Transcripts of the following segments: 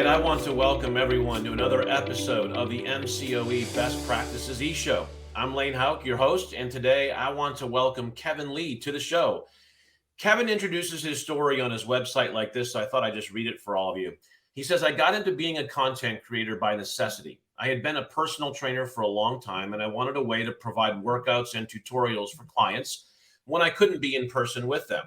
right, I want to welcome everyone to another episode of the MCOE Best Practices E-Show. I'm Lane Houk, your host, and today I want to welcome Kevin Lee to the show. Kevin introduces his story on his website like this, so I thought I'd just read it for all of you. He says, I got into being a content creator by necessity. I had been a personal trainer for a long time, and I wanted a way to provide workouts and tutorials for clients when I couldn't be in person with them.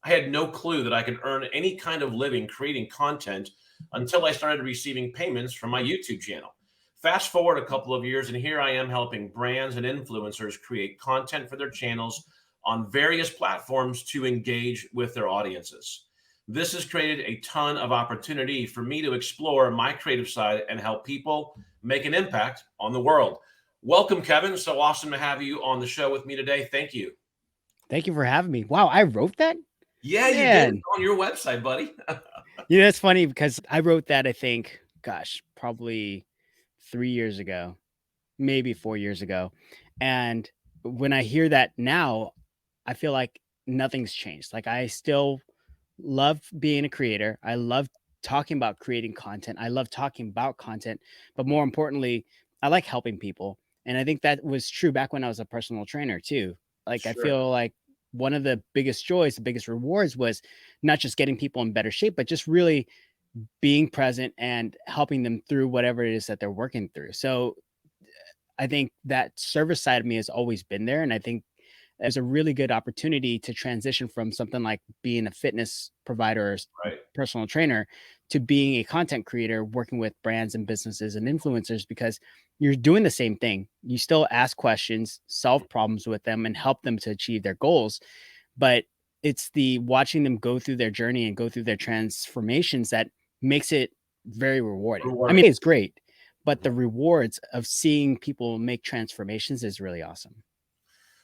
I had no clue that I could earn any kind of living creating content until I started receiving payments from my YouTube channel. Fast forward a couple of years, and here I am helping brands and influencers create content for their channels on various platforms to engage with their audiences. This has created a ton of opportunity for me to explore my creative side and help people make an impact on the world. Welcome, Kevin. So awesome to have you on the show with me today. Thank you. Thank you for having me. Wow, I wrote that? Yeah, you did on your website, buddy. It's funny because I wrote that, I think, probably 3 years ago, maybe 4 years ago. And when I hear that now, I feel like nothing's changed. Like I still love being a creator. I love talking about creating content. I love talking about content, but more importantly, I like helping people. And I think that was true back when I was a personal trainer too. Like I Sure. feel like one of the biggest joys, the biggest rewards was not just getting people in better shape, but just really being present and helping them through whatever it is that they're working through. So I think that service side of me has always been there. And I think there's a really good opportunity to transition from something like being a fitness provider or Right. personal trainer to being a content creator, working with brands and businesses and influencers, because you're doing the same thing. You still ask questions, solve problems with them, and help them to achieve their goals. But it's the watching them go through their journey and go through their transformations that makes it very rewarding. I mean, it's great, but the rewards of seeing people make transformations is really awesome.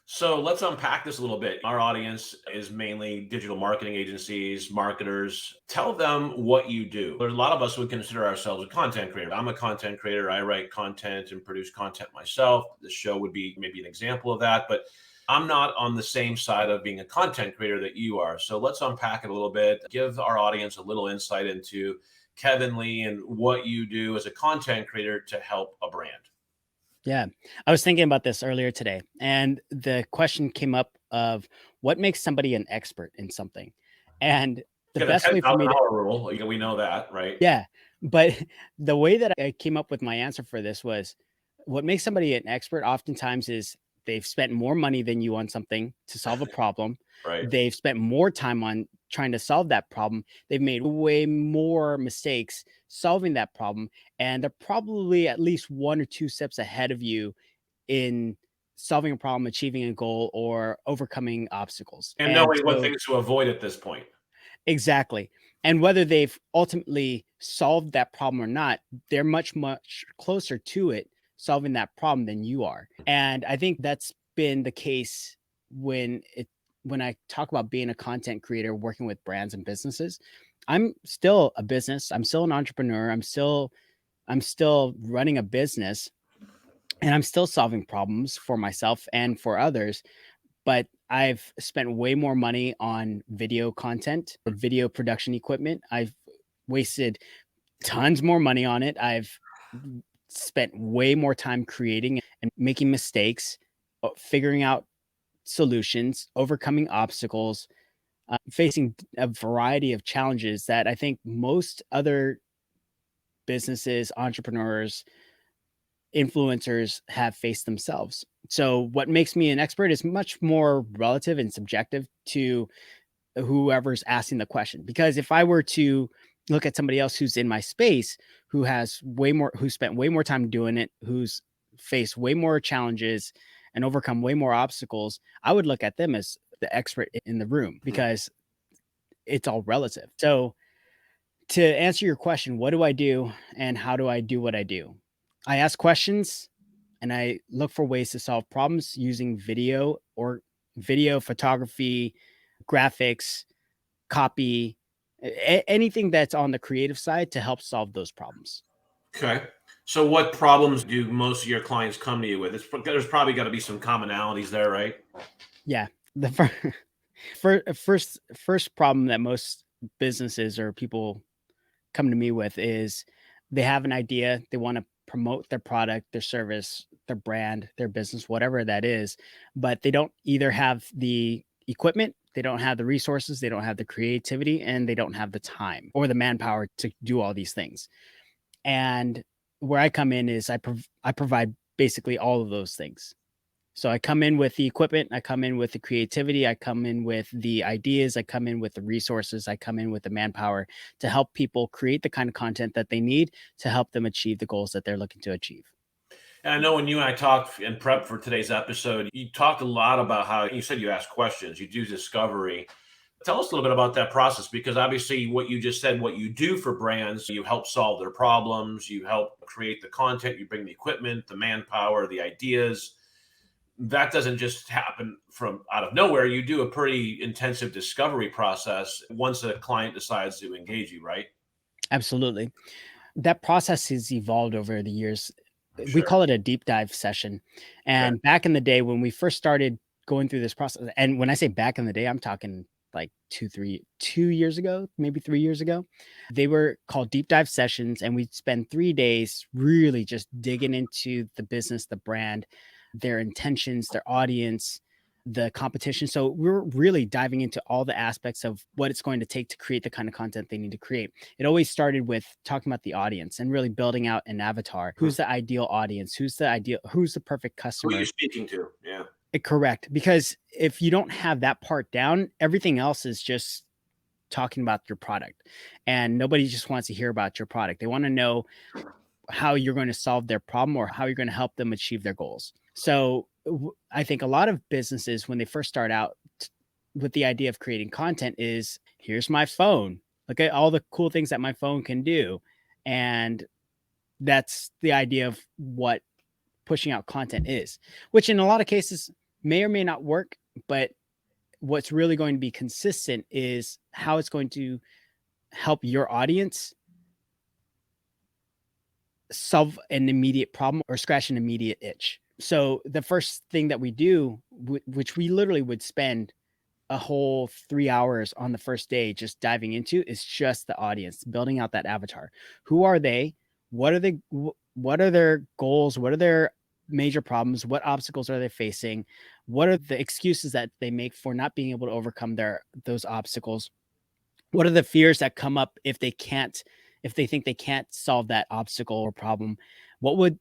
So let's unpack this a little bit. Our audience is mainly digital marketing agencies, marketers. Tell them what you do. There's a lot of us who would consider ourselves a content creator. I'm a content creator. I write content and produce content myself. This show would be maybe an example of that, but I'm not on the same side of being a content creator that you are. So let's unpack it a little bit. Give our audience a little insight into Kevin Lee and what you do as a content creator to help a brand. Yeah. I was thinking about this earlier today, and the question came up of what makes somebody an expert in something. And the Get a best way for me to, 10,000 hour rule. We know that, right? yeah, but the way that I came up with my answer for this was what makes somebody an expert oftentimes is they've spent more money than you on something to solve a problem. Right. They've spent more time on trying to solve that problem. They've made way more mistakes solving that problem. And they're probably at least 1 or 2 steps ahead of you in solving a problem, achieving a goal, or overcoming obstacles. And And knowing what so, things to avoid at this point. exactly. And whether they've ultimately solved that problem or not, they're much, much closer to it, solving that problem than you are. And I think that's been the case when I talk about being a content creator, working with brands and businesses. I'm still a business. I'm still an entrepreneur. I'm still running a business, and I'm still solving problems for myself and for others. But I've spent way more money on video content, video production equipment. I've wasted tons more money on it. I've spent way more time creating and making mistakes, figuring out solutions, overcoming obstacles, facing a variety of challenges that I think most other businesses, entrepreneurs, influencers have faced themselves. So what makes me an expert is much more relative and subjective to whoever's asking the question. Because if I were to look at somebody else who's in my space, who spent way more time doing it, who's faced way more challenges and overcome way more obstacles, I would look at them as the expert in the room because it's all relative. So to answer your question, what do I do and how do I do what I do? I ask questions and I look for ways to solve problems using video photography, graphics, copy, anything that's on the creative side to help solve those problems. Okay. So what problems do most of your clients come to you with? There's probably got to be some commonalities there, right? Yeah. The first problem that most businesses or people come to me with is They have an idea, they want to promote their product, their service, their brand, their business, whatever that is, but they don't either have the equipment, they don't have the resources, they don't have the creativity, and they don't have the time or the manpower to do all these things. And where I come in is I provide basically all of those things. So I come in with the equipment, I come in with the creativity, I come in with the ideas, I come in with the resources, I come in with the manpower to help people create the kind of content that they need to help them achieve the goals that they're looking to achieve. And I know when you and I talked and prep for today's episode, you talked a lot about how you said you ask questions, you do discovery. Tell us a little bit about that process, because obviously what you just said, what you do for brands, you help solve their problems, you help create the content, you bring the equipment, the manpower, the ideas. That doesn't just happen from out of nowhere. You do a pretty intensive discovery process once a client decides to engage you, right? Absolutely. That process has evolved over the years. We Sure. call it a deep dive session. Okay. And back in the day when we first started going through this process, and when I say back in the day, I'm talking like 2 years ago, maybe 3 years ago, they were called deep dive sessions. And we'd spend 3 days really just digging into the business, the brand, their intentions, their audience, the competition. So we're really diving into all the aspects of what it's going to take to create the kind of content they need to create. It always started with talking about the audience and really building out an avatar. Who's the ideal audience? Who's the perfect Who are you customer? speaking to? Yeah. Correct. Because if you don't have that part down, everything else is just talking about your product. And nobody just wants to hear about your product. They want to know how you're going to solve their problem or how you're going to help them achieve their goals. So I think a lot of businesses, when they first start out with the idea of creating content, is here's my phone. Look at all the cool things that my phone can do. And that's the idea of what pushing out content is, which in a lot of cases may or may not work. But what's really going to be consistent is how it's going to help your audience solve an immediate problem or scratch an immediate itch. So the first thing that we do, which we literally would spend a whole 3 hours on the first day just diving into, is just the audience, building out that avatar. Who are they? What are their goals? What are their major problems? What obstacles are they facing? What are the excuses that they make for not being able to overcome those obstacles? What are the fears that come up if they think they can't solve that obstacle or problem? What would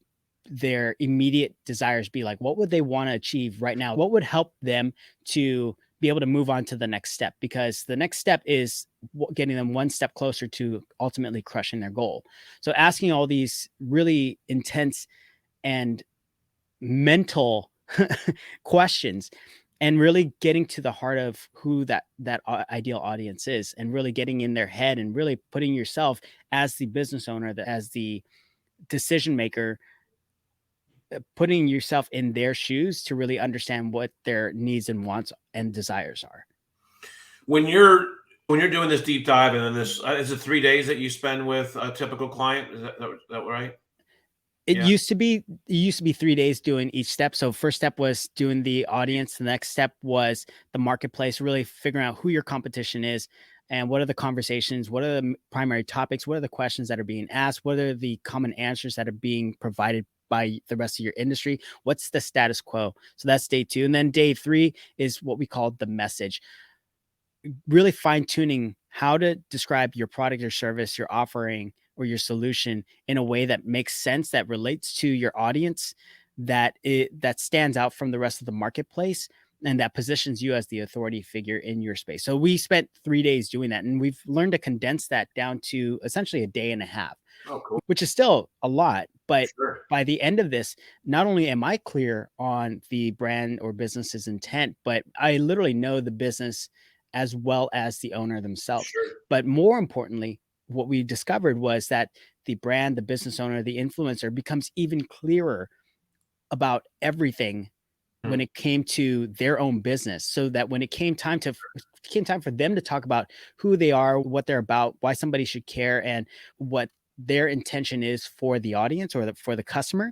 their immediate desires be like? What would they want to achieve right now? What would help them to be able to move on to the next step? Because the next step is getting them one step closer to ultimately crushing their goal. So asking all these really intense and mental questions and really getting to the heart of who that ideal audience is, and really getting in their head and really putting yourself as the business owner, as the decision maker, putting yourself in their shoes to really understand what their needs and wants and desires are. When you're doing this deep dive, and then this is it 3 days that you spend with a typical client? Is that right? It Yeah. used to be 3 days doing each step. So first step was doing the audience. The next step was the marketplace, really figuring out who your competition is and what are the conversations, what are the primary topics, what are the questions that are being asked, what are the common answers that are being provided by the rest of your industry, what's the status quo. So that's day 2. And then day 3 is what we call the message, really fine tuning how to describe your product or service, your offering or your solution in a way that makes sense, that relates to your audience, that stands out from the rest of the marketplace, and that positions you as the authority figure in your space. So we spent 3 days doing that, and we've learned to condense that down to essentially a day and a half, Oh, cool. which is still a lot. But Sure. by the end of this, not only am I clear on the brand or business's intent, but I literally know the business as well as the owner themselves. Sure. But more importantly, what we discovered was that the brand, the business owner, the influencer becomes even clearer about everything Hmm. when it came to their own business, so that when it came time for them to talk about who they are, what they're about, why somebody should care, and what their intention is for the audience or for the customer,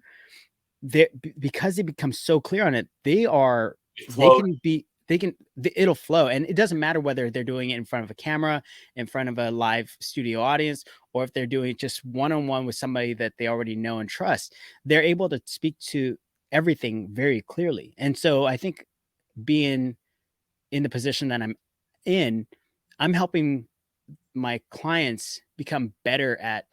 because they become so clear on it, It they flows. can be it'll flow. And it doesn't matter whether they're doing it in front of a camera, in front of a live studio audience, or if they're doing it just one-on-one with somebody that they already know and trust. They're able to speak to everything very clearly. And so I think being in the position that I'm in, I'm helping my clients become better at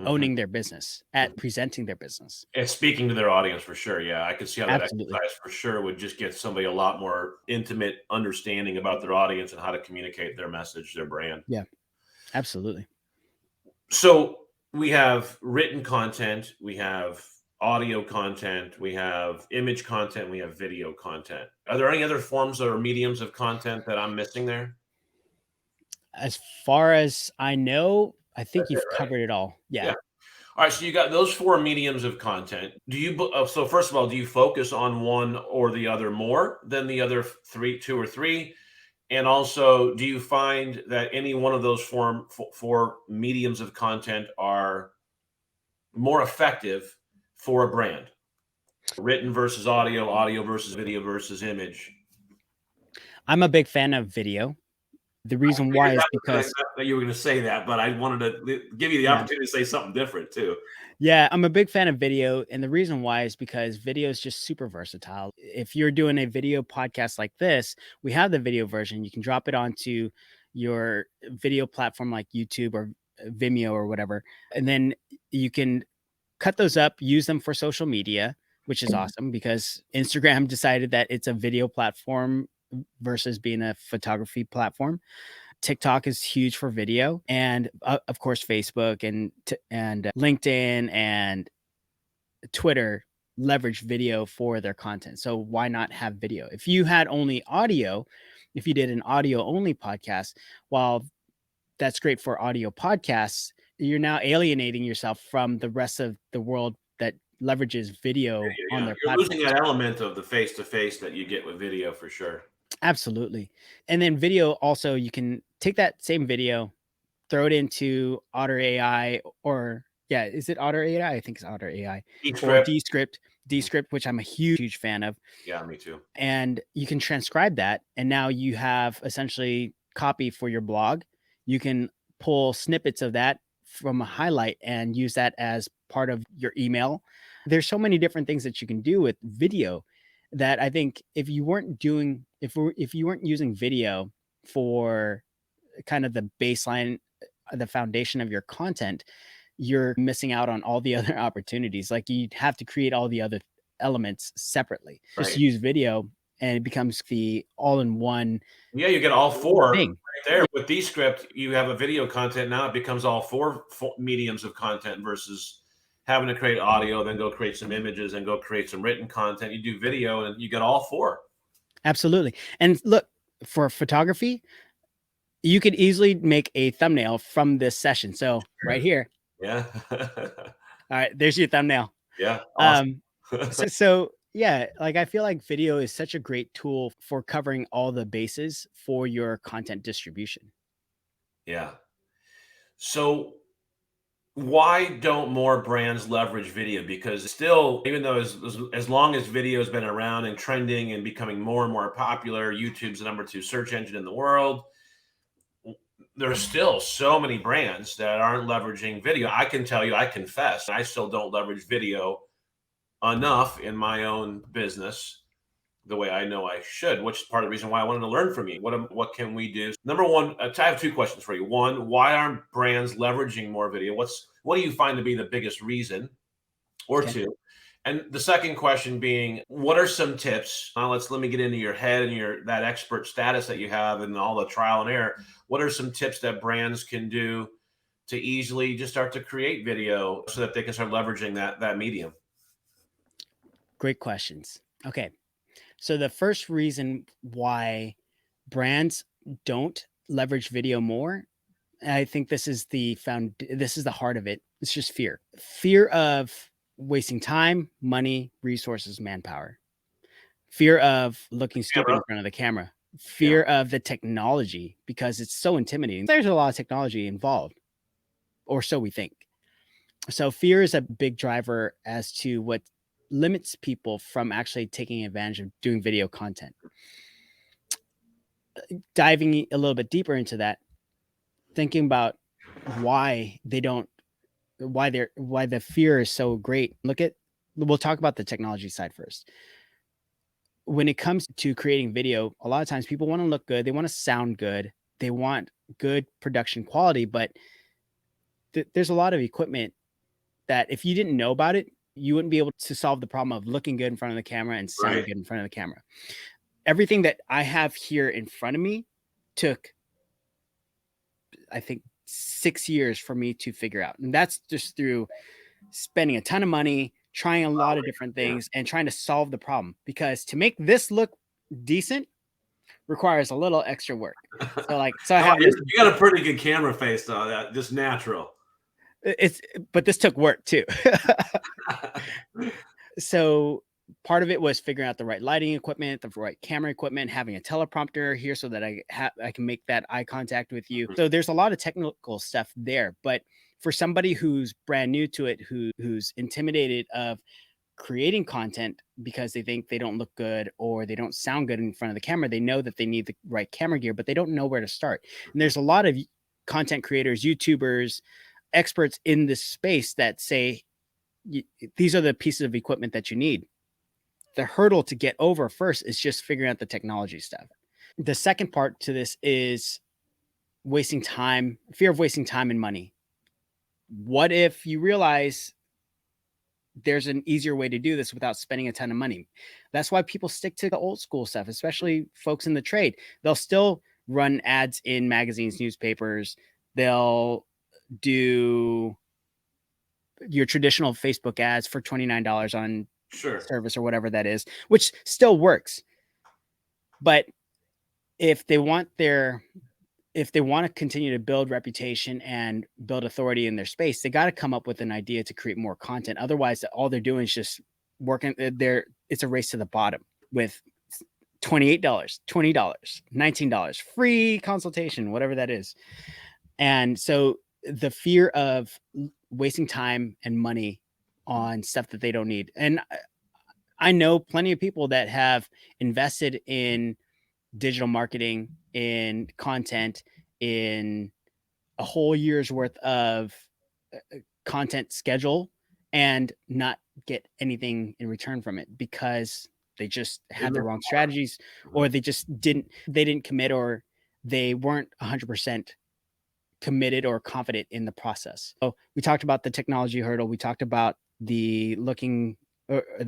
owning their business, at presenting their business. And speaking to their audience for sure. Yeah, I could see how that Absolutely. exercise for sure would just get somebody a lot more intimate understanding about their audience and how to communicate their message, their brand. Yeah, absolutely. So we have written content, we have audio content, we have image content, we have video content. Are there any other forms or mediums of content that I'm missing there? As far as I know, I think That's it, you've right? covered it all. Yeah. Yeah. All right, so you got those 4 mediums of content. So first of all, do you focus on one or the other more than the other 2 or 3? And also, do you find that any one of those 4 mediums of content are more effective for a brand? Written versus audio, audio versus video versus image? I'm a big fan of video. The reason why is because That you were gonna say that, but I wanted to give you the yeah. opportunity to say something different too. Yeah, I'm a big fan of video, and the reason why is because video is just super versatile. If you're doing a video podcast like this, we have the video version. You can drop it onto your video platform like YouTube or Vimeo or whatever, and then you can cut those up, use them for social media, which is awesome because Instagram decided that it's a video platform versus being a photography platform. TikTok is huge for video, and of course, Facebook and LinkedIn and Twitter leverage video for their content. So why not have video? If you had only audio, if you did an audio only podcast, while that's great for audio podcasts, you're now alienating yourself from the rest of the world that leverages video on Yeah, their you're losing platforms. that element of the face to face that you get with video for sure. Absolutely. And then video also, you can take that same video, throw it into Otter AI or yeah, is it Otter AI? I think it's Otter AI or Descript. Descript, which I'm a huge fan of. Yeah, me too. And you can transcribe that. And now you have essentially copy for your blog. You can pull snippets of that from a highlight and use that as part of your email. There's so many different things that you can do with video that I think if you weren't using video for kind of the baseline, the foundation of your content, you're missing out on all the other opportunities. Like you'd have to create all the other elements separately. Just Right. use video and it becomes the all-in-one Yeah, you get all 4 right thing. there. With Descript, you have a video content. Now it becomes all four mediums of content versus having to create audio, then go create some images and go create some written content. You do video and you get all 4. Absolutely. And look, for photography, you could easily make a thumbnail from this session. So right here. Yeah. All right, there's your thumbnail. Yeah, awesome. So yeah, like I feel like video is such a great tool for covering all the bases for your content distribution. Yeah. So why don't more brands leverage video? Because still, even though as long as video has been around and trending and becoming more and more popular, YouTube's the number 2 search engine in the world. There's still so many brands that aren't leveraging video. I can tell you, I confess, I still don't leverage video enough in my own business the way I know I should, which is part of the reason why I wanted to learn from you. What can we do? Number one, I have 2 questions for you. One, why aren't brands leveraging more video? What do you find to be the biggest reason? Or Okay. 2, and the second question being, what are some tips? Let me get into your head and that expert status that you have and all the trial and error. What are some tips that brands can do to easily just start to create video so that they can start leveraging that medium? Great questions. Okay. So the first reason why brands don't leverage video more, I think this is the heart of it. It's just fear. Fear of wasting time, money, resources, manpower. Fear of looking stupid in Camera. front of the camera. Yeah. Fear of the technology because it's so intimidating. There's a lot of technology involved, or so we think. So fear is a big driver as to what limits people from actually taking advantage of doing video content. diving a little bit deeper into that, thinking about why the fear is so great. We'll talk about the technology side first. When it comes to creating video, a lot of times people want to look good, they want to sound good, they want good production quality, but there's a lot of equipment that if you didn't know about it, you wouldn't be able to solve the problem of looking good in front of the camera and sounding good in front of the camera. Everything that I have here in front of me took, I think, 6 years for me to figure out. And that's just through spending a ton of money, trying a lot of different things, and trying to solve the problem. Because to make this look decent requires a little extra work. So I have you got a pretty good camera face though, that just natural. But this took work too. So part of it was figuring out the right lighting equipment, the right camera equipment, having a teleprompter here so that I can make that eye contact with you. So there's a lot of technical stuff there, but for somebody who's brand new to it, who's intimidated of creating content because they think they don't look good or they don't sound good in front of the camera, they know that they need the right camera gear, but they don't know where to start. And there's a lot of content creators, YouTubers, experts in this space that say, these are the pieces of equipment that you need. The hurdle to get over first is just figuring out the technology stuff. The second part to this is wasting time, fear of wasting time and money. What if you realize there's an easier way to do this without spending a ton of money? That's why people stick to the old school stuff, especially folks in the trade. They'll still run ads in magazines, newspapers. They'll do your traditional Facebook ads for $29 on service or whatever that is, which still works. But if they want to continue to build reputation and build authority in their space, they got to come up with an idea to create more content. Otherwise, all they're doing is just working there. It's a race to the bottom with $28, $20, $19, free consultation, whatever that is. And so the fear of wasting time and money on stuff that they don't need. And I know plenty of people that have invested in digital marketing, in content, in a whole year's worth of content schedule and not get anything in return from it because they just had the wrong strategies, or they didn't commit, or they weren't 100% committed or confident in the process. So we talked about the technology hurdle. We talked about the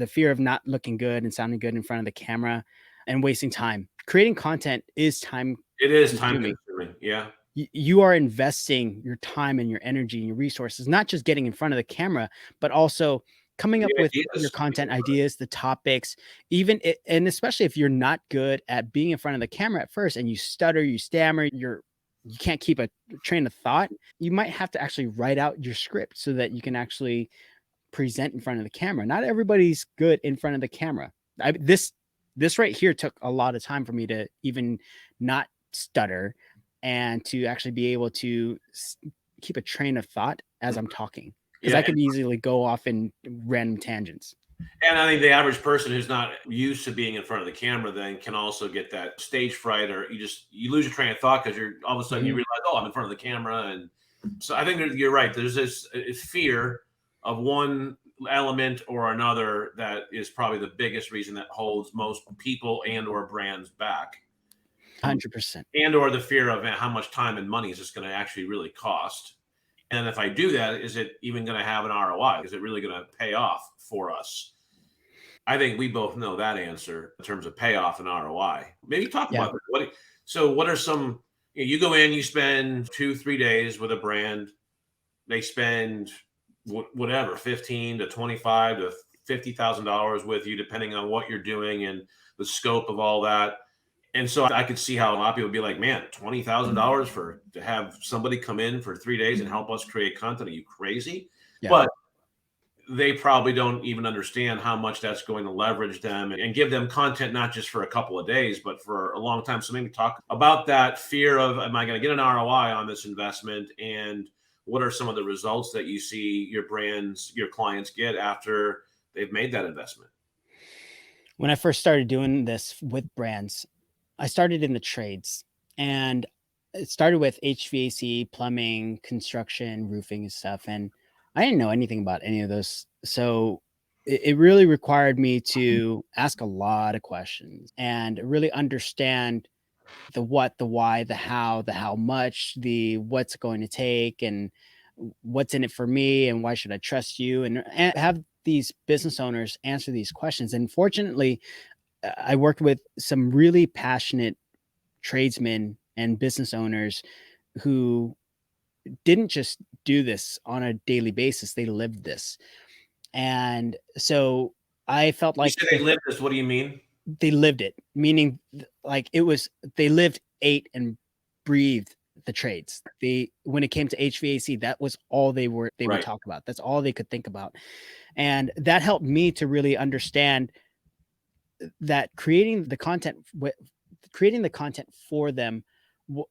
fear of not looking good and sounding good in front of the camera and wasting time. Creating content is time. It is time consuming. Yeah. You are investing your time and your energy and your resources, not just getting in front of the camera, but also coming up with your content ideas, the topics, and especially if you're not good at being in front of the camera at first and you stutter, you stammer, you can't keep a train of thought, you might have to actually write out your script so that you can actually present in front of the camera. Not everybody's good in front of the camera. This right here took a lot of time for me to even not stutter and to actually be able to keep a train of thought as I'm talking, because I could easily go off in random tangents. And I think the average person who's not used to being in front of the camera then can also get that stage fright, or you lose your train of thought because you're all of a sudden you realize, oh, I'm in front of the camera. And so I think you're right. There's this fear of one element or another that is probably the biggest reason that holds most people and or brands back. 100%. And or the fear of how much time and money is this going to actually really cost. And if I do that, is it even going to have an ROI? Is it really going to pay off for us? I think we both know that answer in terms of payoff and ROI. Maybe talk about that. What are some, you go in, you spend 2-3 days with a brand, they spend whatever, $15,000 to $25,000 to $50,000 with you, depending on what you're doing and the scope of all that. And so I could see how a lot of people would be like, man, $20,000 to have somebody come in for 3 days and help us create content. Are you crazy? Yeah. But they probably don't even understand how much that's going to leverage them and give them content, not just for a couple of days, but for a long time. So maybe talk about that fear of, am I going to get an ROI on this investment? And what are some of the results that you see your brands, your clients get after they've made that investment? When I first started doing this with brands, I started in the trades, and it started with HVAC, plumbing, construction, roofing and stuff. And I didn't know anything about any of those. So it really required me to ask a lot of questions and really understand the what, the why, the how much, the what's it going to take, and what's in it for me, and why should I trust you, and have these business owners answer these questions. And fortunately, I worked with some really passionate tradesmen and business owners who didn't just do this on a daily basis, they lived this. And so I felt You like say they live this. What do you mean? they lived it, meaning like it was, they lived, ate, and breathed the trades. They, when it came to HVAC, that was all they would Right. talk about. That's all they could think about. And that helped me to really understand that creating the content for them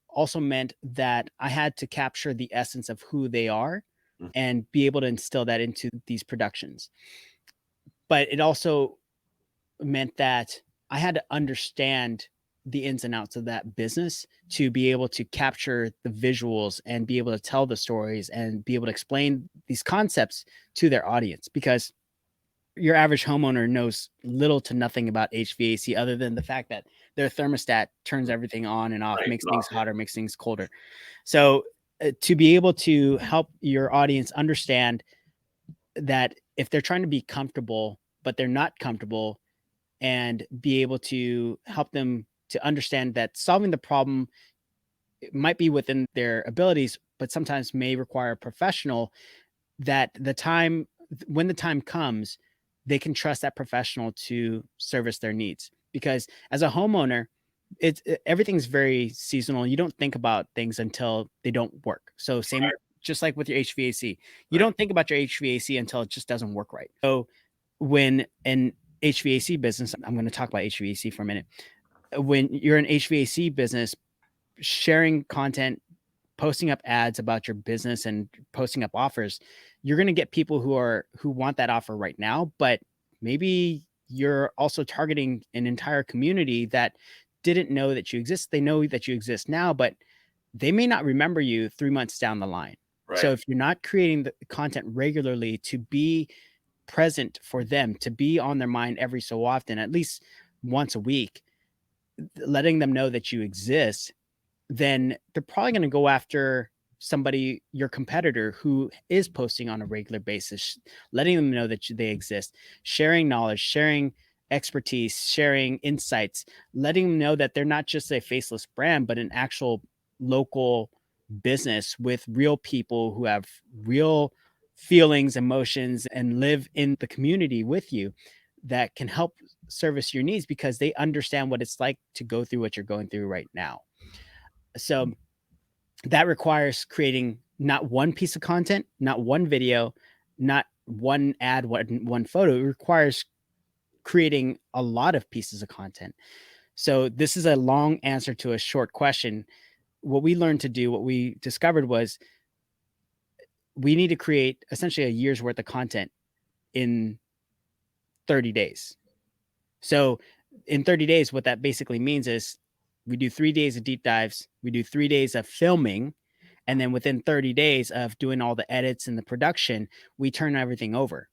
also meant that I had to capture the essence of who they are Mhm. and be able to instill that into these productions. But it also meant that I had to understand the ins and outs of that business to be able to capture the visuals and be able to tell the stories and be able to explain these concepts to their audience, because your average homeowner knows little to nothing about HVAC other than the fact that their thermostat turns everything on and off, Right. makes No, things hotter, makes things colder. So to be able to help your audience understand that if they're trying to be comfortable, but they're not comfortable, and be able to help them to understand that solving the problem might be within their abilities, but sometimes may require a professional, that when the time comes, they can trust that professional to service their needs. Because as a homeowner, everything's very seasonal. You don't think about things until they don't work. So same, just like with your HVAC, you right. don't think about your HVAC until it just doesn't work right. So when an HVAC business, I'm going to talk about HVAC for a minute. When you're an HVAC business, sharing content, posting up ads about your business and posting up offers, you're going to get people who want that offer right now, but maybe you're also targeting an entire community that didn't know that you exist. They know that you exist now, but they may not remember you 3 months down the line. Right. So if you're not creating the content regularly to be present for them, to be on their mind every so often, at least once a week, letting them know that you exist, then they're probably going to go after somebody, your competitor, who is posting on a regular basis, letting them know that they exist, sharing knowledge, sharing expertise, sharing insights, letting them know that they're not just a faceless brand, but an actual local business with real people who have real feelings, emotions, and live in the community with you, that can help service your needs because they understand what it's like to go through what you're going through right now. So that requires creating not one piece of content, not one video, not one ad, one photo. It requires creating a lot of pieces of content. So this is a long answer to a short question. What we learned to do, what we discovered was we need to create essentially a year's worth of content in 30 days. So in 30 days, what that basically means is we do 3 days of deep dives, we do 3 days of filming, and then within 30 days of doing all the edits and the production, we turn everything over.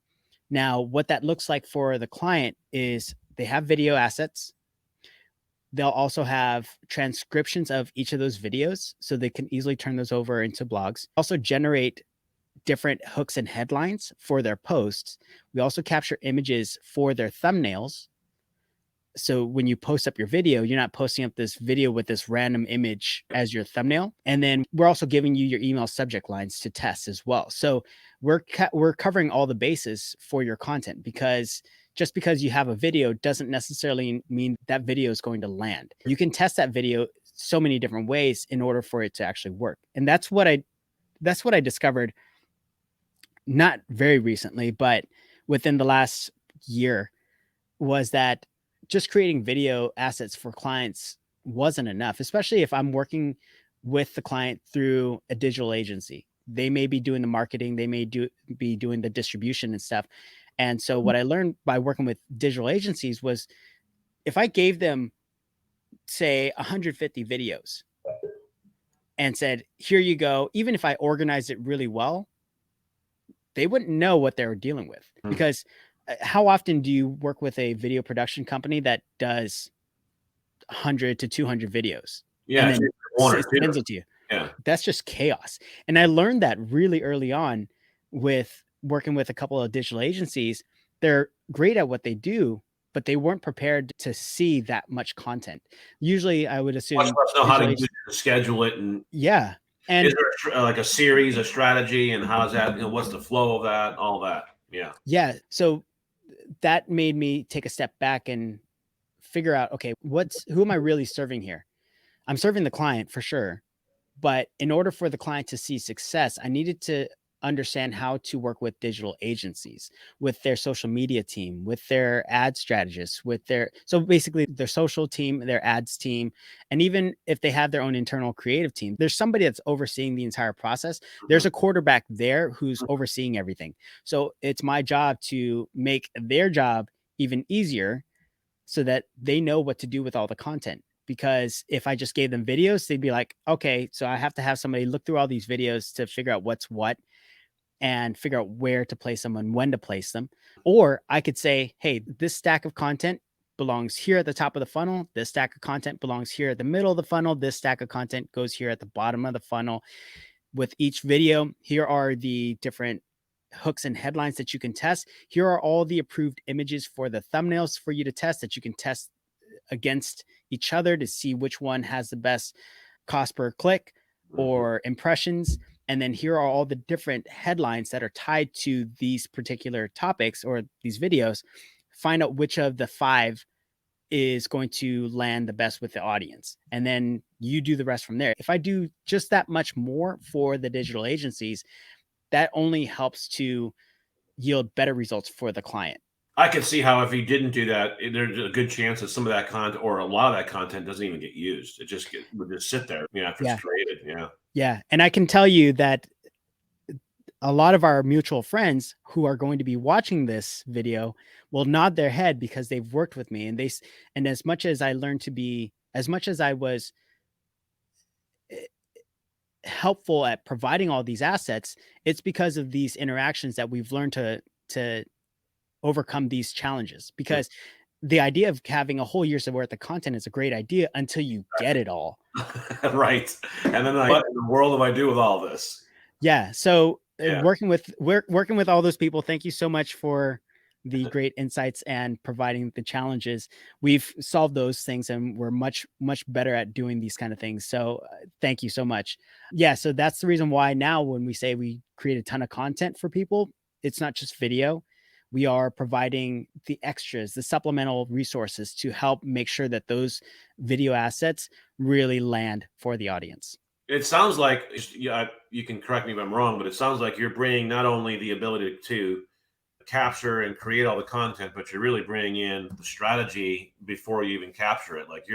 Now, what that looks like for the client is they have video assets. They'll also have transcriptions of each of those videos so they can easily turn those over into blogs. Also generate different hooks and headlines for their posts. We also capture images for their thumbnails. So when you post up your video, you're not posting up this video with this random image as your thumbnail. And then we're also giving you your email subject lines to test as well. So we're covering all the bases for your content, because just because you have a video doesn't necessarily mean that video is going to land. You can test that video so many different ways in order for it to actually work. And that's what I discovered not very recently, but within the last year, was that just creating video assets for clients wasn't enough, especially if I'm working with the client through a digital agency. They may be doing the marketing, they may be doing the distribution and stuff. And so what I learned by working with digital agencies was if I gave them say 150 videos and said, here you go. Even if I organized it really well, they wouldn't know what they were dealing with. Because how often do you work with a video production company that does 100 to 200 videos Yeah, and then one or two. sends it to you? Yeah. That's just chaos. And I learned that really early on with working with a couple of digital agencies. They're great at what they do, but they weren't prepared to see that much content. Usually I would Much assume less know how to use it to schedule it. And yeah. And is there like a series, a strategy, and how's that, what's the flow of that, all that? Yeah. yeah, so that made me take a step back and figure out, okay, who am I really serving here? I'm serving the client for sure. But in order for the client to see success, I needed to understand how to work with digital agencies, with their social media team, with their ad strategists, so basically their social team, their ads team, and even if they have their own internal creative team, there's somebody that's overseeing the entire process. There's a quarterback there who's overseeing everything. So it's my job to make their job even easier so that they know what to do with all the content. Because if I just gave them videos, they'd be like, okay, so I have to have somebody look through all these videos to figure out what's what and figure out where to place them and when to place them. Or I could say, hey, this stack of content belongs here at the top of the funnel. This stack of content belongs here at the middle of the funnel. This stack of content goes here at the bottom of the funnel. With each video, here are the different hooks and headlines that you can test. Here are all the approved images for the thumbnails for you to test that you can test against each other to see which one has the best cost per click or impressions. And then here are all the different headlines that are tied to these particular topics or these videos. Find out which of the 5 is going to land the best with the audience. And then you do the rest from there. If I do just that much more for the digital agencies, that only helps to yield better results for the client. I could see how if you didn't do that, there's a good chance that some of that content or a lot of that content doesn't even get used. It just would just sit there, after it's created. Yeah. Yeah. And I can tell you that a lot of our mutual friends who are going to be watching this video will nod their head because they've worked with me. And as much as I was helpful at providing all these assets, it's because of these interactions that we've learned to overcome these challenges. Because the idea of having a whole year's worth of content is a great idea until you get it all. Right. And then what in the world do I do with all this? Yeah. So working with all those people, thank you so much for the great insights and providing the challenges. We've solved those things and we're much, much better at doing these kind of things. So thank you so much. Yeah. So that's the reason why now when we say we create a ton of content for people, it's not just video. We are providing the extras, the supplemental resources to help make sure that those video assets really land for the audience. It sounds like, you can correct me if I'm wrong, but it sounds like you're bringing not only the ability to capture and create all the content, but you're really bringing in the strategy before you even capture it. Like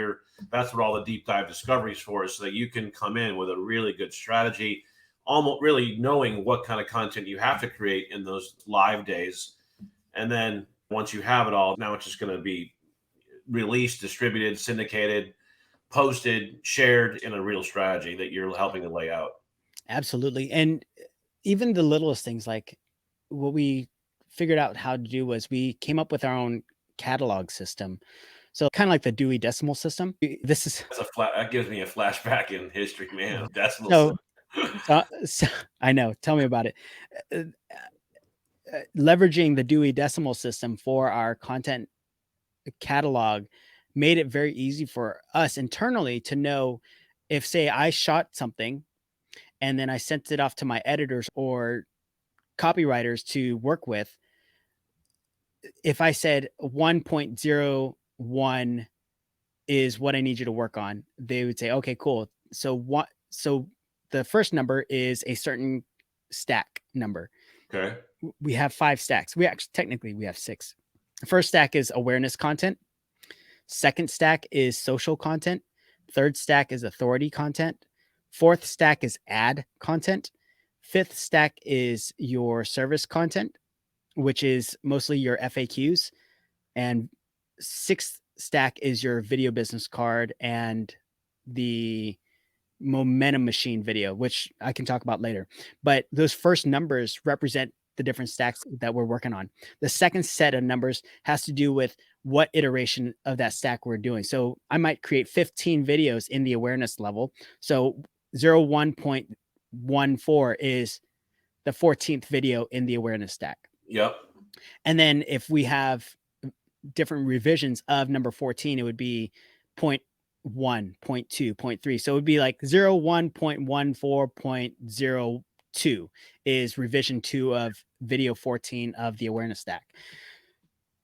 that's what all the deep dive discoveries for, is so that you can come in with a really good strategy, almost really knowing what kind of content you have to create in those live days. And then once you have it all, now it's just going to be released, distributed, syndicated, posted, shared in a real strategy that you're helping to lay out. Absolutely. And even the littlest things, like what we figured out how to do was we came up with our own catalog system. So kind of like the Dewey Decimal System. That gives me a flashback in history, man. Decimal system. So I know. Tell me about it. Leveraging the Dewey Decimal System for our content catalog made it very easy for us internally to know if, say, I shot something and then I sent it off to my editors or copywriters to work with. If I said 1.01 is what I need you to work on, they would say, okay, cool. So the first number is a certain stack number. Okay. We have 5 stacks. We have 6. The first stack is awareness content. Second stack is social content. Third stack is authority content. Fourth stack is ad content. Fifth stack is your service content, which is mostly your FAQs. And sixth stack is your video business card and the momentum machine video, which I can talk about later. But those first numbers represent the different stacks that we're working on. The second set of numbers has to do with what iteration of that stack we're doing. So I might create 15 videos in the awareness level. So 01.14 is the 14th video in the awareness stack. Yep. And then if we have different revisions of number 14, it would be 0.1, 0.2, 0.3. So it would be like 01.14.02 is revision 2 of video 14 of the awareness stack.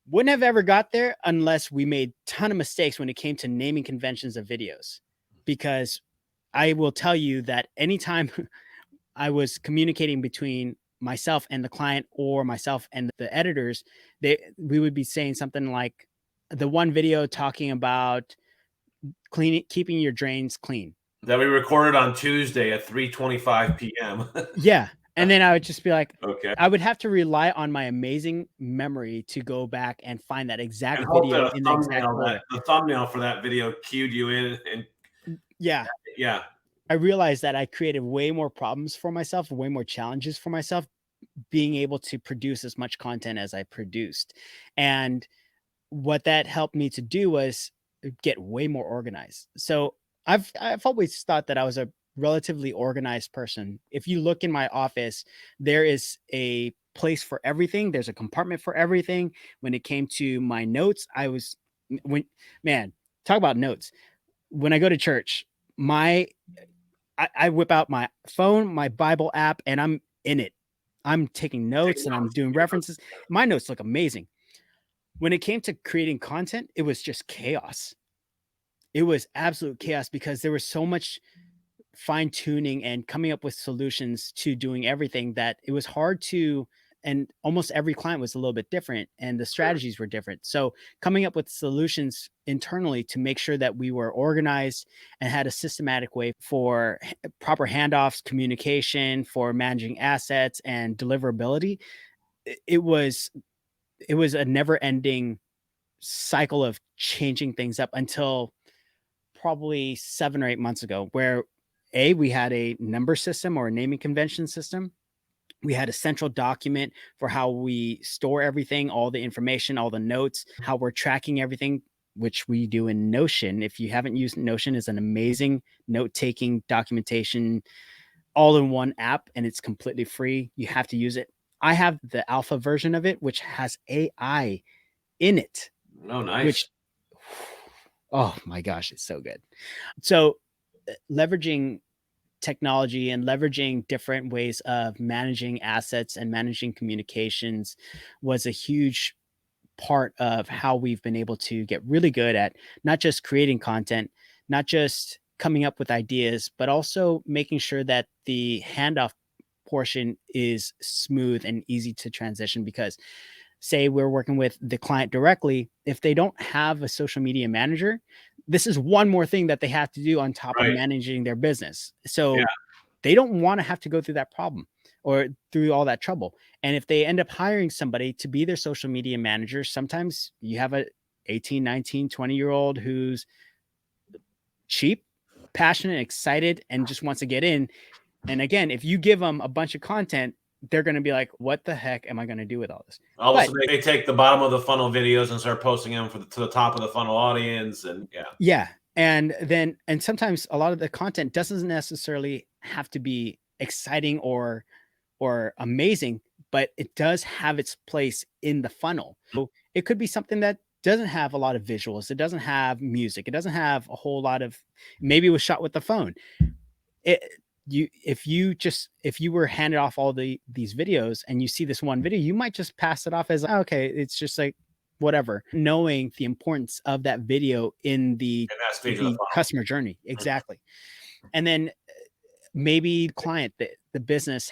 Wouldn't have ever got there unless we made a ton of mistakes when it came to naming conventions of videos. Because I will tell you that anytime I was communicating between myself and the client or myself and the editors, we would be saying something like the one video talking about keeping your drains clean that we recorded on Tuesday at 3:25 p.m. Yeah. And then I would just be like, okay. I would have to rely on my amazing memory to go back and find that exact and video in the exact order. The thumbnail for that video cued you in. And yeah. I realized that I created way more problems for myself, way more challenges for myself, being able to produce as much content as I produced. And what that helped me to do was get way more organized. So I've always thought that I was a relatively organized person. If you look in my office, there is a place for everything. There's a compartment for everything. When it came to my notes, talk about notes. When I go to church, I whip out my phone, my Bible app, and I'm in it. I'm taking notes and I'm doing references. My notes look amazing. When it came to creating content, it was just chaos. It was absolute chaos because there was so much fine tuning and coming up with solutions to doing everything that it was hard to, and almost every client was a little bit different and the strategies were different. So coming up with solutions internally to make sure that we were organized and had a systematic way for proper handoffs, communication, for managing assets and deliverability, it was a never ending cycle of changing things up until probably 7 or 8 months ago, where we had a number system or a naming convention system. We had a central document for how we store everything, all the information, all the notes, how we're tracking everything, which we do in Notion. If you haven't used Notion, it's an amazing note-taking documentation all-in-one app, and it's completely free. You have to use it. I have the alpha version of it, which has AI in it. Oh, nice. Oh my gosh, it's so good. So leveraging technology and leveraging different ways of managing assets and managing communications was a huge part of how we've been able to get really good at not just creating content, not just coming up with ideas, but also making sure that the handoff portion is smooth and easy to transition. Because say we're working with the client directly, if they don't have a social media manager, this is one more thing that they have to do on top of managing their business. So they don't want to have to go through that problem or through all that trouble. And if they end up hiring somebody to be their social media manager, sometimes you have a 18, 19, 20-year-old who's cheap, passionate, excited, and just wants to get in. And again, if you give them a bunch of content, they're going to be like, what the heck am I going to do with all this? All of a sudden, they take the bottom of the funnel videos and start posting them to the top of the funnel audience. And and sometimes a lot of the content doesn't necessarily have to be exciting or amazing, but it does have its place in the funnel. So it could be something that doesn't have a lot of visuals. It doesn't have music. It doesn't have a whole lot of, maybe it was shot with the phone. If you were handed off all these videos and you see this one video, you might just pass it off as, okay, it's just like whatever, knowing the importance of that video in the customer journey. Exactly. And then maybe the client, the business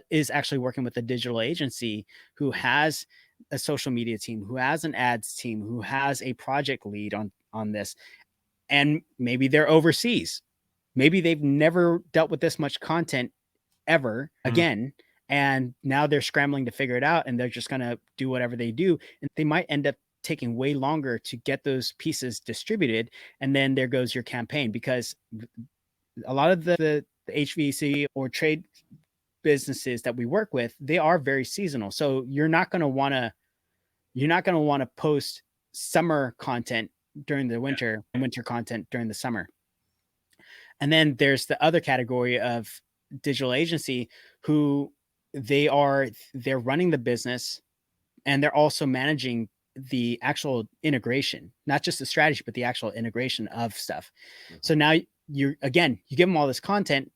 is actually working with a digital agency who has a social media team, who has an ads team, who has a project lead on this. And maybe they're overseas. Maybe they've never dealt with this much content ever again. And now they're scrambling to figure it out, and they're just going to do whatever they do. And they might end up taking way longer to get those pieces distributed. And then there goes your campaign, because a lot of the HVAC or trade businesses that we work with, they are very seasonal. So you're not going to want to post summer content during the winter and winter content during the summer. And then there's the other category of digital agency who they're running the business, and they're also managing the actual integration, not just the strategy, but the actual integration of stuff. So now you give them all this content,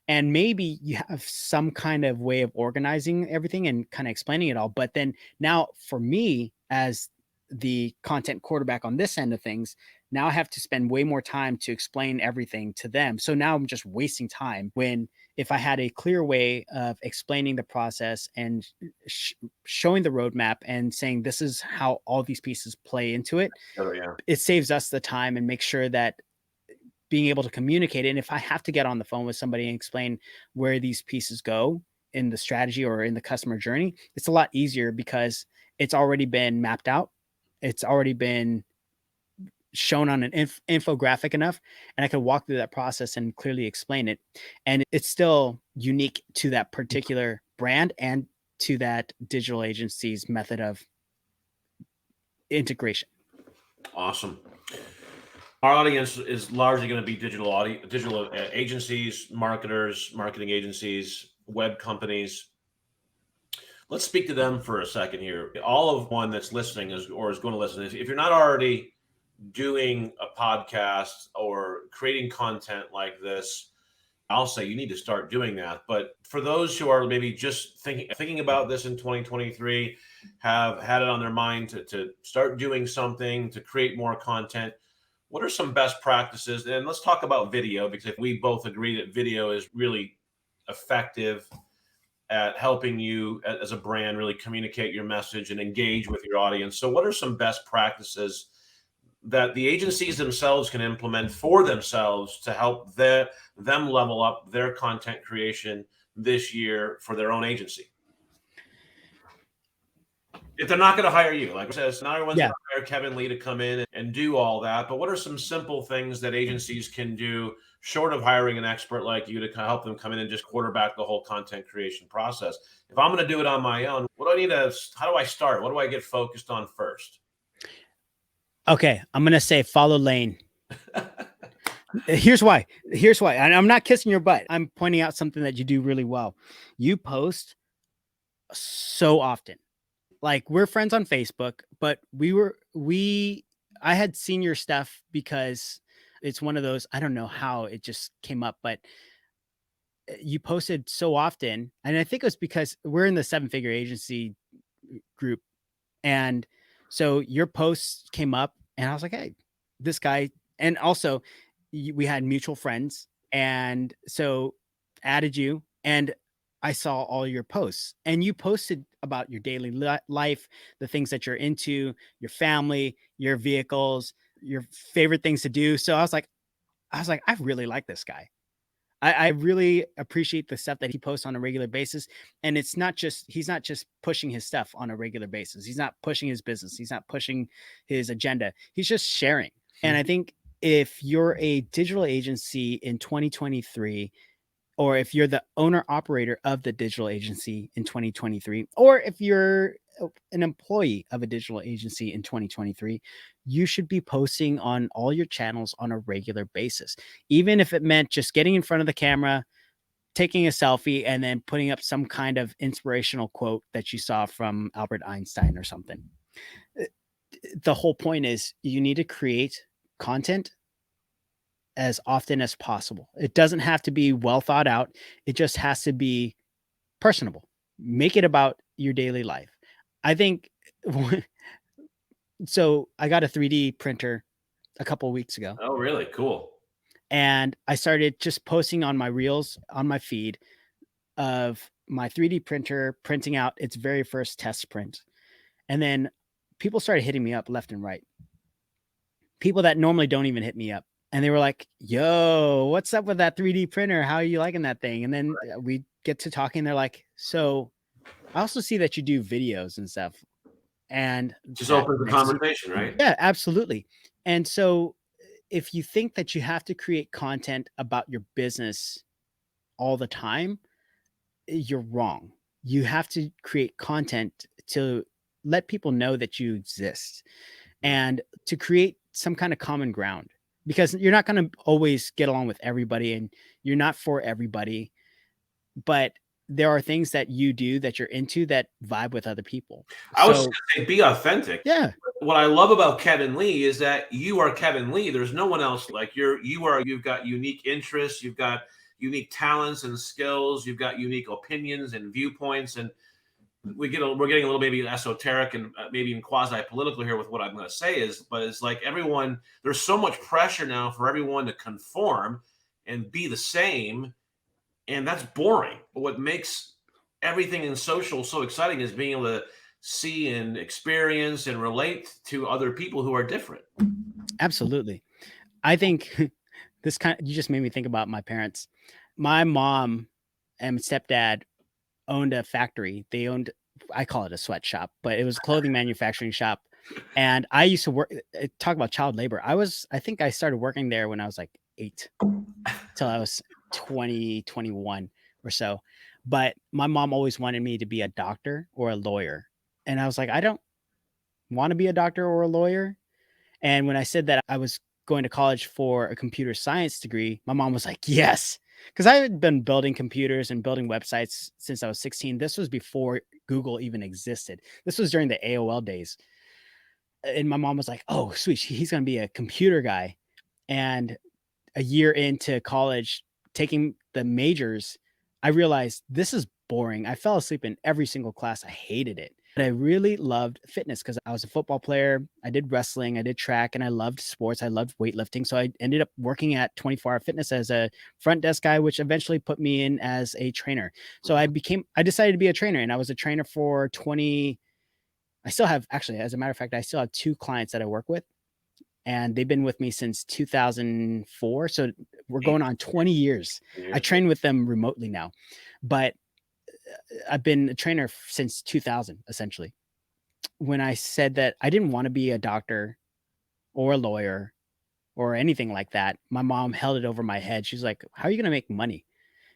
and maybe you have some kind of way of organizing everything and kind of explaining it all. But then now for me, as the content quarterback on this end of things, now I have to spend way more time to explain everything to them. So now I'm just wasting time, when if I had a clear way of explaining the process and showing the roadmap and saying, this is how all these pieces play into it, it saves us the time and makes sure that being able to communicate it. And if I have to get on the phone with somebody and explain where these pieces go in the strategy or in the customer journey, it's a lot easier because it's already been mapped out. It's already been shown on an infographic enough, and I could walk through that process and clearly explain it. And it's still unique to that particular brand and to that digital agency's method of integration. Awesome. Our audience is largely going to be digital agencies, marketers, marketing agencies, web companies. Let's speak to them for a second here. All of one that's listening is going to listen. If you're not already doing a podcast or creating content like this, I'll say you need to start doing that. But for those who are maybe just thinking about this in 2023, have had it on their mind to start doing something to create more content, what are some best practices? And let's talk about video, because we both agree that video is really effective at helping you as a brand really communicate your message and engage with your audience. So what are some best practices that the agencies themselves can implement for themselves to help them level up their content creation this year for their own agency? If they're not going to hire you, like I said, not everyone's going to hire Kevin Lee to come in and do all that. But what are some simple things that agencies can do, short of hiring an expert like you, to help them come in and just quarterback the whole content creation process? If I'm going to do it on my own, what do I need to? How do I start? What do I get focused on first? Okay, I'm going to say follow Lane. Here's why. And I'm not kissing your butt. I'm pointing out something that you do really well. You post so often. Like, we're friends on Facebook, but I had seen your stuff because it's one of those, I don't know how it just came up, but you posted so often. And I think it was because we're in the 7-figure agency group. And so your posts came up and I was like, hey, this guy. And also we had mutual friends. And so added you, and I saw all your posts, and you posted about your daily life, the things that you're into, your family, your vehicles, your favorite things to do. So I was like, I really like this guy. I really appreciate the stuff that he posts on a regular basis. And he's not just pushing his stuff on a regular basis. He's not pushing his business. He's not pushing his agenda. He's just sharing. And I think if you're a digital agency in 2023, or if you're the owner operator of the digital agency in 2023, or if you're an employee of a digital agency in 2023, you should be posting on all your channels on a regular basis. Even if it meant just getting in front of the camera, taking a selfie, and then putting up some kind of inspirational quote that you saw from Albert Einstein or something. The whole point is you need to create content as often as possible. It doesn't have to be well thought out. It just has to be personable. Make it about your daily life. I think so. I got a 3D printer a couple of weeks ago. Oh, really? Cool. And I started just posting on my reels on my feed of my 3D printer printing out its very first test print. And then people started hitting me up left and right. People that normally don't even hit me up. And they were like, yo, what's up with that 3D printer? How are you liking that thing? And then we get to talking. They're like, so I also see that you do videos and stuff. And Just that opens the makes you, conversation, right? yeah, absolutely. And so if you think that you have to create content about your business all the time, you're wrong. You have to create content to let people know that you exist Mhm. and to create some kind of common ground, because you're not going to always get along with everybody and you're not for everybody, but there are things that you do that you're into that vibe with other people. I was just So, gonna say be authentic. yeah, What I love about Kevin Lee is that you are Kevin Lee. There's no one else like you've got unique interests, you've got unique talents and skills, you've got unique opinions and viewpoints, and we're getting a little maybe esoteric and maybe even quasi political here with what I'm going to say is, but it's like everyone, there's so much pressure now for everyone to conform and be the same, and that's boring. But what makes everything in social so exciting is being able to see and experience and relate to other people who are different. absolutely. I think you just made me think about my parents. My mom and stepdad owned a factory. They owned, I call it a sweatshop, but it was a clothing manufacturing shop. And I used to work, talk about child labor. I think I started working there when I was like 8 till I was 20, 21 or so. But my mom always wanted me to be a doctor or a lawyer. And I was like, I don't want to be a doctor or a lawyer. And when I said that I was going to college for a computer science degree, my mom was like, yes. Because I had been building computers and building websites since I was 16. This was before Google even existed. This was during the AOL days. And my mom was like, oh, sweet. He's going to be a computer guy. And a year into college, taking the majors, I realized this is boring. I fell asleep in every single class. I hated it. But I really loved fitness because I was a football player. I did wrestling, I did track, and I loved sports. I loved weightlifting. So I ended up working at 24-hour fitness as a front desk guy, which eventually put me in as a trainer. So I decided to be a trainer, and I was a trainer for 20. I still have, actually, as a matter of fact, I still have 2 clients that I work with, and they've been with me since 2004. So we're going on 20 years. I Years. train with them remotely now, but I've been a trainer since 2000, essentially. When I said that I didn't want to be a doctor or a lawyer or anything like that, my mom held it over my head. She's like, how are you going to make money?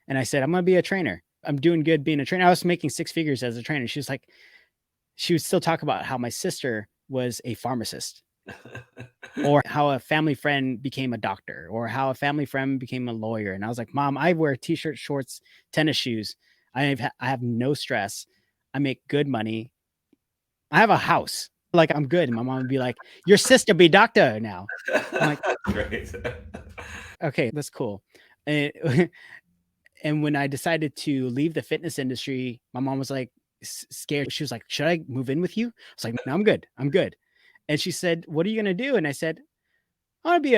And I said, I'm going to be a trainer. I'm doing good being a trainer. I was making 6 figures as a trainer. She was like, she would still talk about how my sister was a pharmacist, or how a family friend became a doctor, or how a family friend became a lawyer. And I was like, Mom, I wear t-shirt, shorts, tennis shoes. I have no stress. I make good money. I have a house. Like, I'm good. And my mom would be like, your sister be doctor now. I'm like, Great. okay, that's cool. And, and when I decided to leave the fitness industry, my mom was like scared. She was like, should I move in with you? I was like, no, I'm good. I'm good. And she said, what are you going to do? And I said, I want to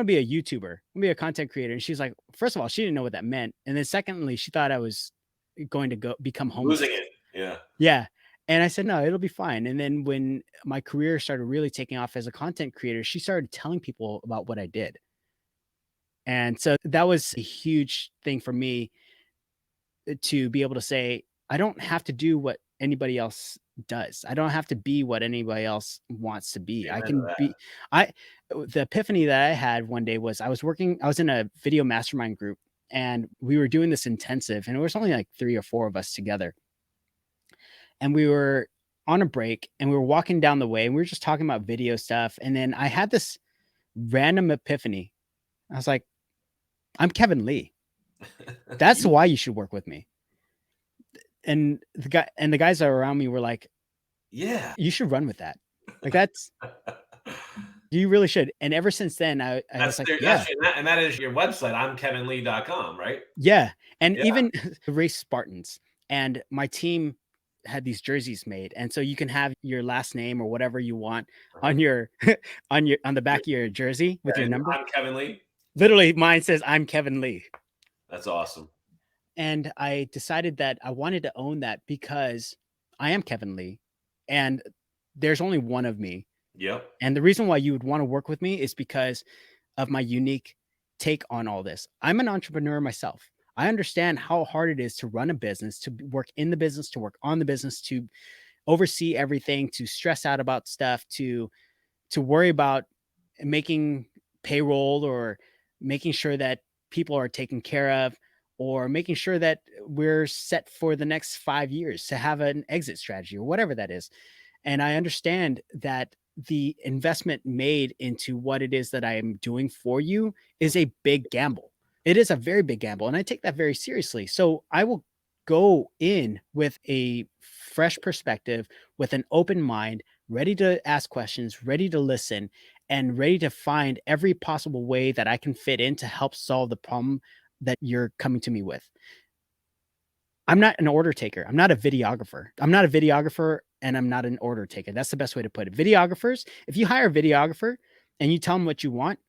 be a YouTuber. I want to be a content creator. And she's like, first of all, she didn't know what that meant. And then secondly, she thought I was going to go become homeless. Losing it. Yeah. Yeah. And I said, no, it'll be fine. And then when my career started really taking off as a content creator, she started telling people about what I did. And so that was a huge thing for me, to be able to say, I don't have to do what anybody else does. I don't have to be what anybody else wants to be. I Amen to can that. be I The epiphany that I had one day was I was in a video mastermind group, and we were doing this intensive, and it was only like 3 or 4 of us together. And we were on a break, and we were walking down the way, and we were just talking about video stuff, and then I had this random epiphany. I was like, I'm Kevin Lee. That's You- why you should work with me. And the guys that were around me were like, yeah. you should run with that. Like, that's, you really should. And ever since then, I was That's like, their, yeah, and that is your website. I'm kevinlee.com, right? yeah. And Yeah. even race Spartans, and my team had these jerseys made. And so you can have your last name or whatever you want Uh-huh. on your, on the back of your jersey with your And number. I'm Kevin Lee. Literally, mine says, I'm Kevin Lee. That's awesome. And I decided that I wanted to own that because I am Kevin Lee, and there's only one of me. Yep. And the reason why you would want to work with me is because of my unique take on all this. I'm an entrepreneur myself. I understand how hard it is to run a business, to work in the business, to work on the business, to oversee everything, to stress out about stuff, to worry about making payroll, or making sure that people are taken care of, or making sure that we're set for the next 5 years to have an exit strategy or whatever that is. And I understand that the investment made into what it is that I am doing for you is a big gamble. It is a very big gamble, and I take that very seriously. So I will go in with a fresh perspective, with an open mind, ready to ask questions, ready to listen, and ready to find every possible way that I can fit in to help solve the problem that you're coming to me with. I'm not an order taker. I'm not a videographer. I'm not a videographer, and I'm not an order taker. That's the best way to put it. Videographers, if you hire a videographer and you tell them what you want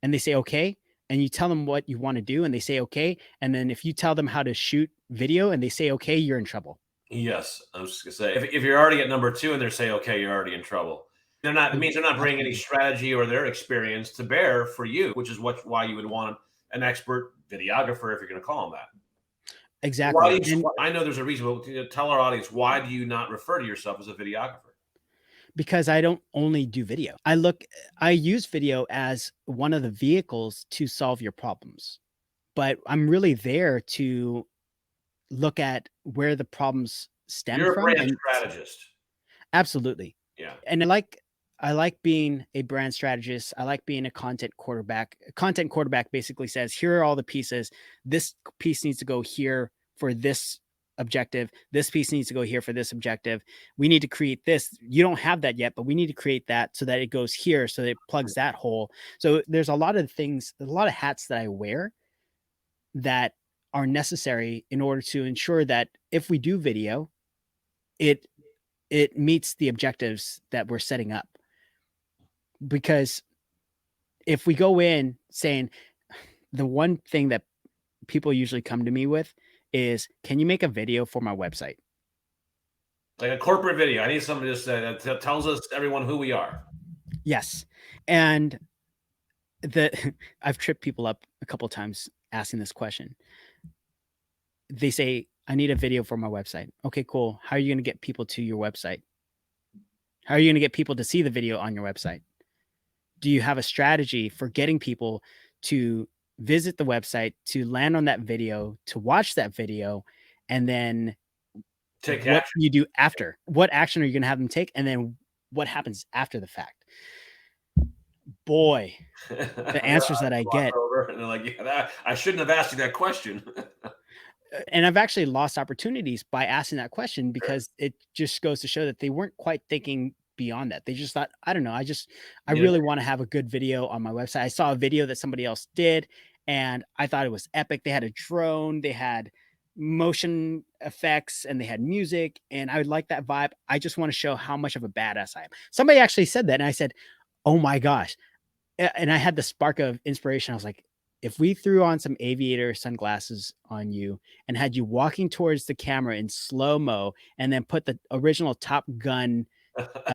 and they say okay, and you tell them what you want to do and they say okay, and then if you tell them how to shoot video and they say okay, you're in trouble. Yes, I was just gonna say if you're already at number two and they're saying okay, you're already in trouble. They're not. It means they're not bringing any Absolutely. strategy or their experience to bear for you, which is why you would want an expert videographer if you're going to call them that. Why Exactly. do you? And I know there's a reason, but tell our audience, why do you not refer to yourself as a videographer? because I don't only do video. I use video as one of the vehicles to solve your problems. But I'm really there to look at where the problems stem You're a from. brand And strategist. absolutely. Yeah. And I like being a brand strategist. I like being a content quarterback. A content quarterback basically says, here are all the pieces. This piece needs to go here for this objective. This piece needs to go here for this objective. We need to create this. You don't have that yet, but we need to create that so that it goes here, so that it plugs that hole. So there's a lot of things, a lot of hats that I wear that are necessary in order to ensure that if we do video, it it meets the objectives that we're setting up. Because if we go in saying, the one thing that people usually come to me with is, can you make a video for my website? Like a corporate video. I need somebody to say that tells us everyone who we are. Yes. And the I've tripped people up a couple times asking this question. They say, I need a video for my website. Okay, cool. How are you going to get people to your website? How are you going to get people to see the video on your website? Do you have a strategy for getting people to visit the website, to land on that video, to watch that video, and then Take what action. you do after? What action are you going to have them take? And then what happens after the fact? Boy, the answers that I Walk get. over and they're like, yeah, I shouldn't have asked you that question. And I've actually lost opportunities by asking that question, because it just goes to show that they weren't quite thinking beyond that. They just thought, I don't know, I Yeah. really want to have a good video on my website. I saw a video that somebody else did and I thought it was epic. They had a drone, they had motion effects, and they had music, and I would like that vibe. I just want to show how much of a badass I am. Somebody actually said that, and I said, "Oh my gosh." And I had the spark of inspiration. I was like, if we threw on some aviator sunglasses on you and had you walking towards the camera in slow mo, and then put the original Top Gun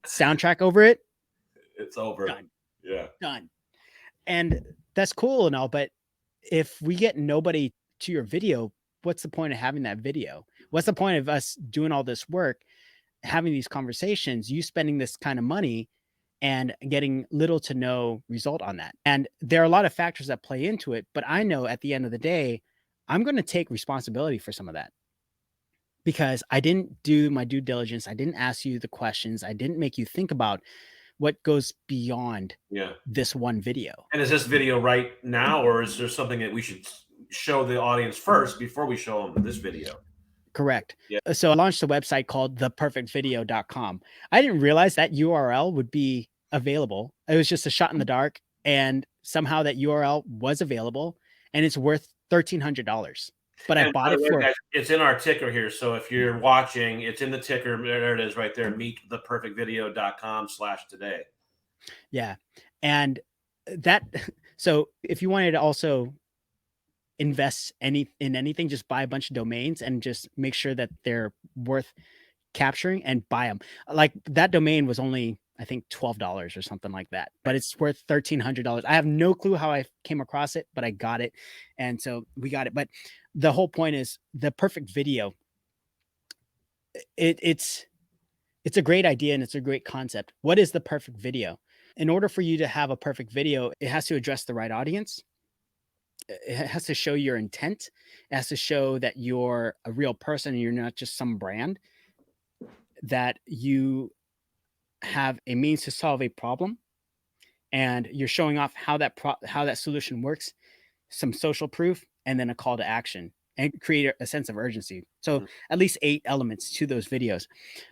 soundtrack over it, It's over. done, Yeah. done. And that's cool and all, but if we get nobody to your video, what's the point of having that video? What's the point of us doing all this work, having these conversations, you spending this kind of money and getting little to no result on that? And there are a lot of factors that play into it, but I know at the end of the day, I'm going to take responsibility for some of that, because I didn't do my due diligence. I didn't ask you the questions. I didn't make you think about what goes beyond Yeah. this one video. And is this video right now, or is there something that we should show the audience first before we show them this video? Correct. Yeah. So I launched a website called theperfectvideo.com. I didn't realize that URL would be available. It was just a shot in the dark, and somehow that URL was available, and it's worth $1,300. But I And bought by the it way, for, guys, it's in our ticker here. So if you're watching, it's in the ticker. There it is right there. Meettheperfectvideo.com/today. yeah. And that, so if you wanted to also invest in anything, just buy a bunch of domains and just make sure that they're worth capturing and buy them. Like, that domain was only, I think, $12 or something like that, but it's worth $1,300. I have no clue how I came across it, but I got it. And so we got it. But the whole point is, the perfect video. It's It's a great idea and it's a great concept. What is the perfect video? In order for you to have a perfect video, it has to address the right audience. It has to show your intent. It has to show that you're a real person and you're not just some brand, that you have a means to solve a problem and you're showing off how that solution works, some social proof, and then a call to action and create a sense of urgency. So Mhm. at least 8 elements to those videos.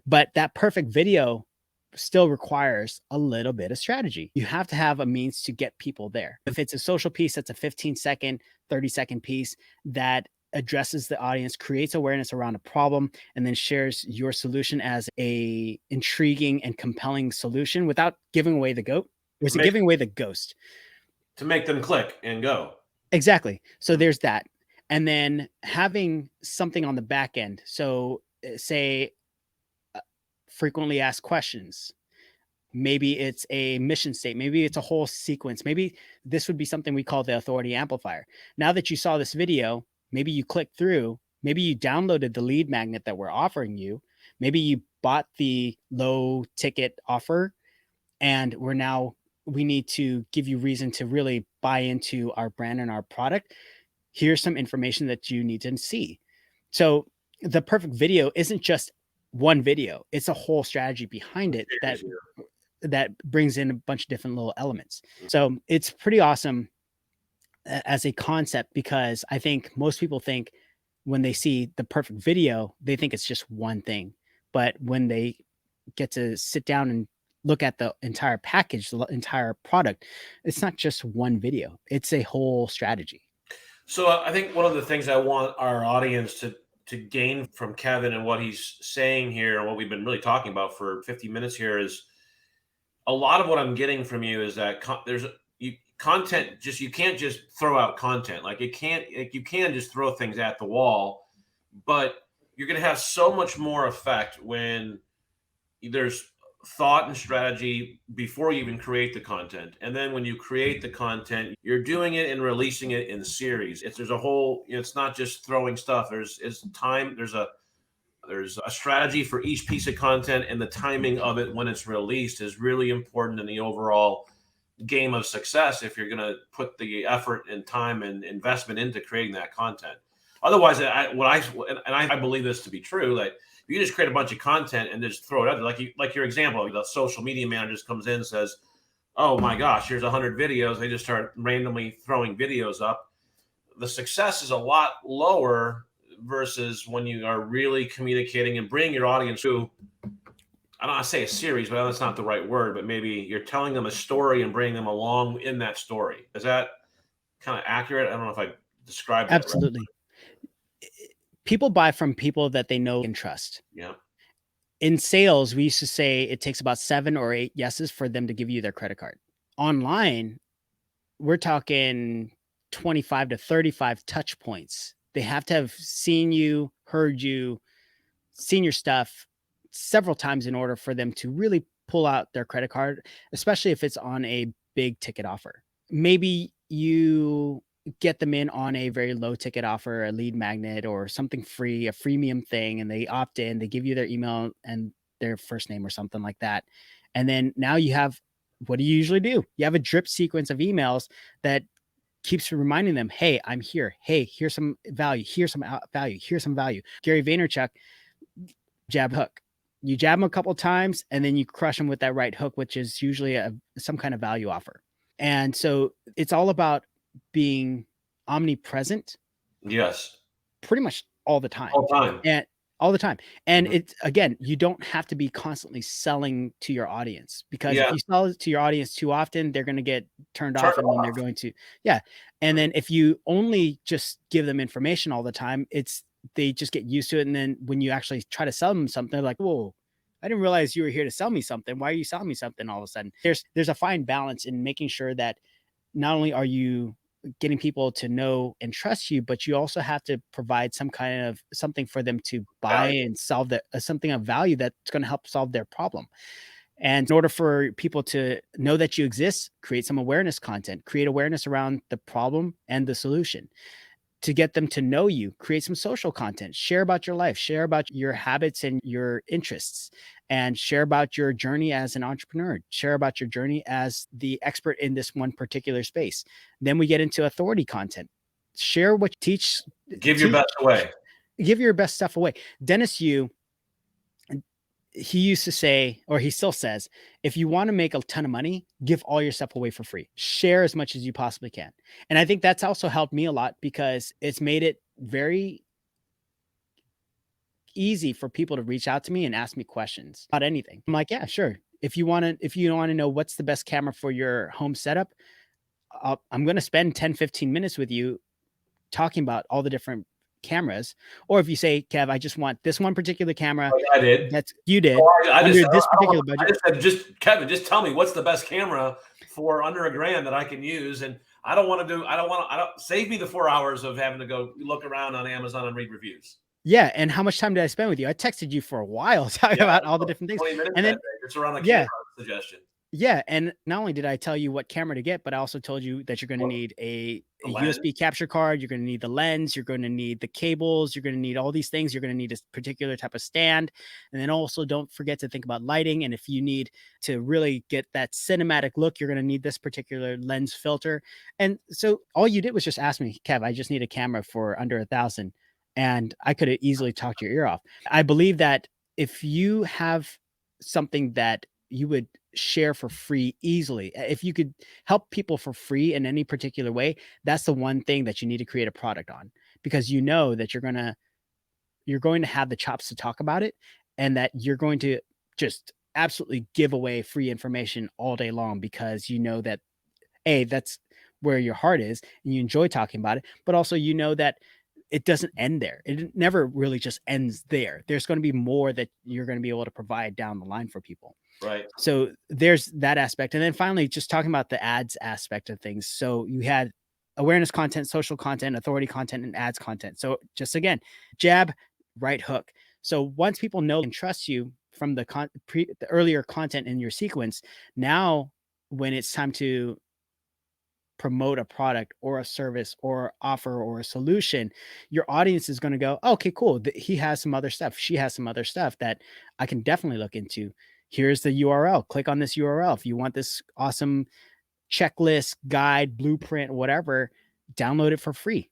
But that perfect video still requires a little bit of strategy. You have to have a means to get people there. If it's a social piece, that's a 15-second, 30-second piece that addresses the audience, creates awareness around a problem, and then shares your solution as a intriguing and compelling solution without giving away the goat. Was it Make, giving away the ghost? to make them click and go. Exactly. So Mhm. there's that. And then having something on the back end. So say frequently asked questions. Maybe it's a mission statement. Maybe it's a whole sequence. Maybe this would be something we call the authority amplifier. Now that you saw this video, maybe you clicked through, maybe you downloaded the lead magnet that we're offering you. Maybe you bought the low ticket offer and we need to give you reason to really buy into our brand and our product. Here's some information that you need to see. So the perfect video isn't just one video, it's a whole strategy behind it Series here. that brings in a bunch of different little elements. So it's pretty awesome as a concept, because I think most people think when they see the perfect video, they think it's just one thing. But when they get to sit down and look at the entire package, the entire product, it's not just one video, it's a whole strategy. So I think one of the things I want our audience to gain from Kevin and what he's saying here, and what we've been really talking about for 50 minutes here, is a lot of what I'm getting from you is that there's content. Just you can't just throw out content. Like it can't. Like you can just throw things at the wall, but you're going to have so much more effect when there's thought and strategy before you even create the content. And then when you create the content, you're doing it and releasing it in series. There's a whole, it's not just throwing stuff. There's a strategy for each piece of content, and the timing of it when it's released is really important in the overall game of success if you're going to put the effort and time and investment into creating that content. Otherwise, I believe this to be true, that you just create a bunch of content and just throw it out, like your example, the social media manager just comes in and says, "Oh my gosh, here's 100 videos." They just start randomly throwing videos up. The success is a lot lower versus when you are really communicating and bringing your audience to, I don't want to say a series, but that's not the right word, but maybe you're telling them a story and bringing them along in that story. Is that kind of accurate? I don't know if I described that right. Absolutely. People buy from people that they know and trust. Yeah. In sales, we used to say it takes about 7 or 8 yeses for them to give you their credit card. Online, we're talking 25 to 35 touch points. They have to have seen you, heard you, seen your stuff several times in order for them to really pull out their credit card, especially if it's on a big ticket offer. Maybe you get them in on a very low ticket offer, a lead magnet or something free, a freemium thing, and they opt in, they give you their email and their first name or something like that. And then now you have, what do you usually do? You have a drip sequence of emails that keeps reminding them, hey, I'm here. Hey, here's some value. Here's some value. Here's some value. Gary Vaynerchuk, jab hook. You jab them a couple times and then you crush them with that right hook, which is usually some kind of value offer. And so it's all about being omnipresent Yes. pretty much all the time. All time. And all the time. And Mhm. it's, again, you don't have to be constantly selling to your audience, because if Yeah. you sell to your audience too often, they're going to get turned Turn off it and then they're off. going to, yeah. And then if you only just give them information all the time, they just get used to it. And then when you actually try to sell them something, they're like, whoa, I didn't realize you were here to sell me something. Why are you selling me something all of a sudden? There's a fine balance in making sure that not only are you getting people to know and trust you, but you also have to provide some kind of something for them to buy Value. and solve that, something of value that's going to help solve their problem. And in order for people to know that you exist, create some awareness content, create awareness around the problem and the solution. To get them to know you, create some social content, share about your life, share about your habits and your interests. and share about your journey as an entrepreneur, share about your journey as the expert in this one particular space. Then we get into authority content. Share what you teach. Give your best away. Give your best stuff away. Dennis Yu, he used to say, or he still says, if you want to make a ton of money, give all your stuff away for free. Share as much as you possibly can. And I think that's also helped me a lot because it's made it very easy for people to reach out to me and ask me questions about anything. I'm like, yeah, sure. If you want to know what's the best camera for your home setup, I'm going to spend 10, 15 minutes with you talking about all the different cameras. Or if you say, Kev, I just want this one particular camera. Like I did. That's you did. Under this particular budget. I just said, Kevin, just tell me what's the best camera for under $1,000 that I can use. And I don't save me the 4 hours of having to go look around on Amazon and read reviews. Yeah. And how much time did I spend with you? I texted you for a while talking about all the different things. 20 minutes and then it's around a camera suggestion. Yeah. And not only did I tell you what camera to get, but I also told you that you're going to need a USB capture card. You're going to need the lens. You're going to need the cables. You're going to need all these things. You're going to need a particular type of stand. And then also don't forget to think about lighting. And if you need to really get that cinematic look, you're going to need this particular lens filter. And so all you did was just ask me, Kev, I just need a camera for under $1,000. And I could have easily talked your ear off. I believe that if you have something that you would share for free easily, if you could help people for free in any particular way, that's the one thing that you need to create a product on, because you know that you're going to have the chops to talk about it, and that you're going to just absolutely give away free information all day long, because you know that that's where your heart is and you enjoy talking about it, but also you know that it doesn't end there. It never really just ends there. There's going to be more that you're going to be able to provide down the line for people. Right. So there's that aspect. And then finally, just talking about the ads aspect of things. So you had awareness content, social content, authority content, and ads content. So just again, jab, right hook. So once people know and trust you from the earlier content in your sequence, now when it's time to promote a product or a service or offer or a solution, your audience is going to go, okay, cool. He has some other stuff. She has some other stuff that I can definitely look into. Here's the URL. Click on this URL. If you want this awesome checklist, guide, blueprint, whatever, download it for free.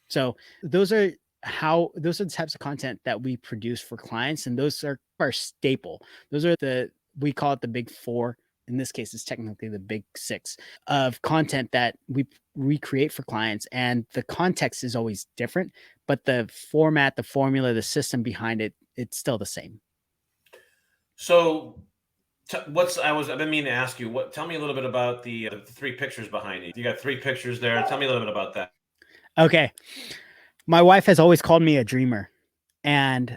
So those are the types of content that we produce for clients. And those are our staple. Those are we call it the big four. In this case, it's technically the big six of content that we recreate for clients. And the context is always different, but the format, the formula, the system behind it, it's still the same. So I've been meaning to ask you, tell me a little bit about the 3 pictures behind you. You got 3 pictures there. Tell me a little bit about that. Okay. My wife has always called me a dreamer, and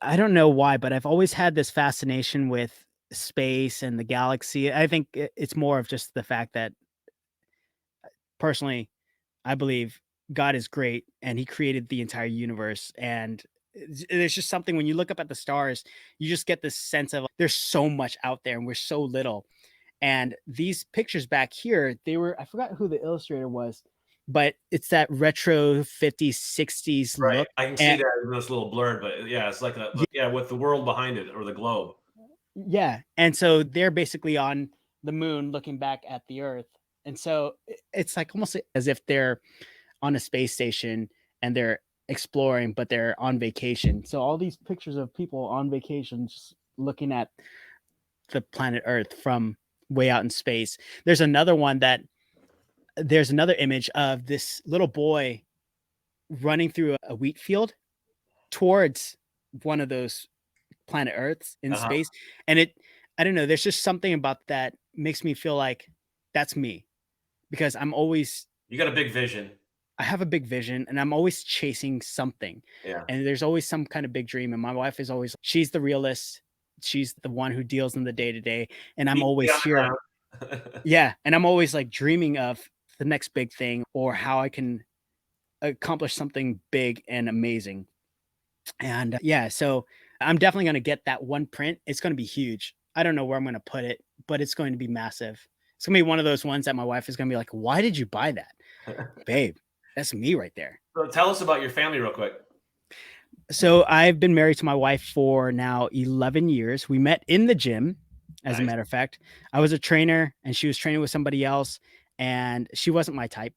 I don't know why, but I've always had this fascination with space and the galaxy. I think it's more of just the fact that personally, I believe God is great and he created the entire universe. And there's just something when you look up at the stars, you just get this sense of there's so much out there and we're so little. And these pictures back here, I forgot who the illustrator was, but it's that retro 50s, 60s look. I can see that it's a little blurred, but yeah, it's like with the world behind it or the globe. Yeah. And so they're basically on the moon looking back at the earth. And so it's like almost as if they're on a space station and they're exploring, but they're on vacation. So all these pictures of people on vacation just looking at the planet Earth from way out in space. There's another image of this little boy running through a wheat field towards one of those planet Earths in space. And I don't know, there's just something about that makes me feel like that's me, because you got a big vision. I have a big vision and I'm always chasing something. Yeah. And there's always some kind of big dream. And my wife is always, she's the realist. She's the one who deals in the day to day. And I'm always here. Yeah. And I'm always like dreaming of the next big thing or how I can accomplish something big and amazing. And so I'm definitely going to get that one print. It's going to be huge. I don't know where I'm going to put it, but it's going to be massive. It's going to be one of those ones that my wife is going to be like, why did you buy that? Babe, that's me right there. So tell us about your family real quick. So I've been married to my wife for now 11 years. We met in the gym, as a Nice. matter of fact. I was a trainer and she was training with somebody else, and she wasn't my type.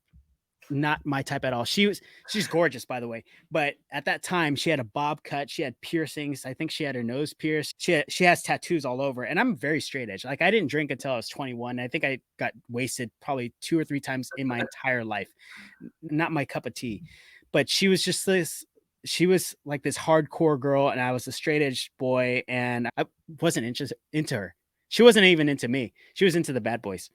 Not my type at all. She's gorgeous, by the way. But at that time, she had a bob cut. She had piercings. I think she had her nose pierced. She has tattoos all over. And I'm very straight edge. Like I didn't drink until I was 21. I think I got wasted probably 2 or 3 times in my entire life. Not my cup of tea. But she was just this. She was like this hardcore girl, and I was a straight edge boy, and I wasn't into her. She wasn't even into me. She was into the bad boys.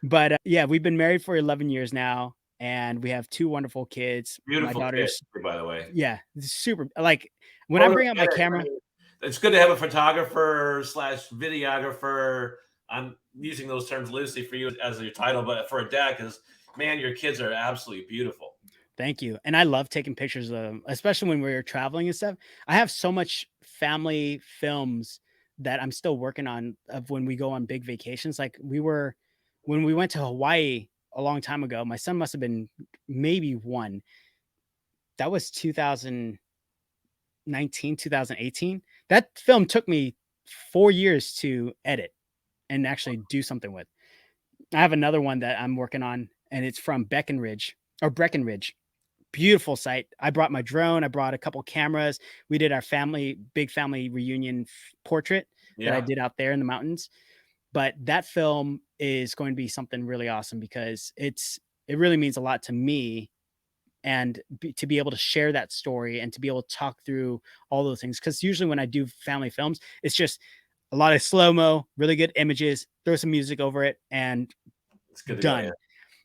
But yeah, we've been married for 11 years now, and we have 2 wonderful kids. My Beautiful kid, daughter's, by the way. yeah, super. Like when I Photo bring out my finish. I camera, mean, it's good to have a photographer slash videographer. I'm using those terms loosely for you as your title, but for a dad, because man, your kids are absolutely beautiful. thank you. And I love taking pictures of them, especially when we're traveling and stuff. I have so much family films that I'm still working on of when we go on big vacations. Like when we went to Hawaii a long time ago, my son must have been maybe one. That was 2019, 2018. That film took me 4 years to edit and actually do something with. I have another one that I'm working on, and it's from Breckenridge. Beautiful site. I brought my drone. I brought a couple cameras. We did our big family reunion portrait that I Yeah, did out there in the mountains. But that film is going to be something really awesome because it really means a lot to me, and to be able to share that story and to be able to talk through all those things. Because usually when I do family films, it's just a lot of slow mo, really good images, throw some music over it, and it's good to go. Yeah. done.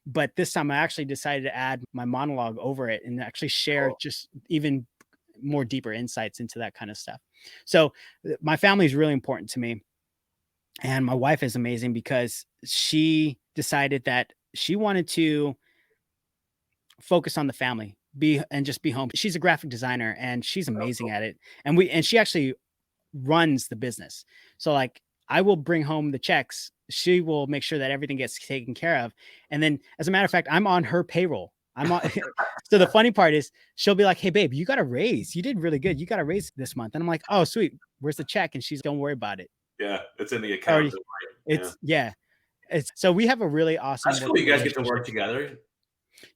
But this time I actually decided to add my monologue over it and actually share Cool. just even more deeper insights into that kind of stuff. So my family is really important to me. And my wife is amazing because she decided that she wanted to focus on the family, just be home. She's a graphic designer and she's Oh, amazing cool. at it. And she actually runs the business. So like I will bring home the checks. She will make sure that everything gets taken care of. And then as a matter of fact, I'm on her payroll. I'm on so the funny part is she'll be like, "Hey babe, you got a raise. You did really good. You got a raise this month." And I'm like, "Oh, sweet. Where's the check?" And she's, "Don't worry about it. Yeah, it's in the account. Already Don't worry. Yeah, it's yeah." It's so we have a really awesome that's cool. working You guys get to relationship. work together.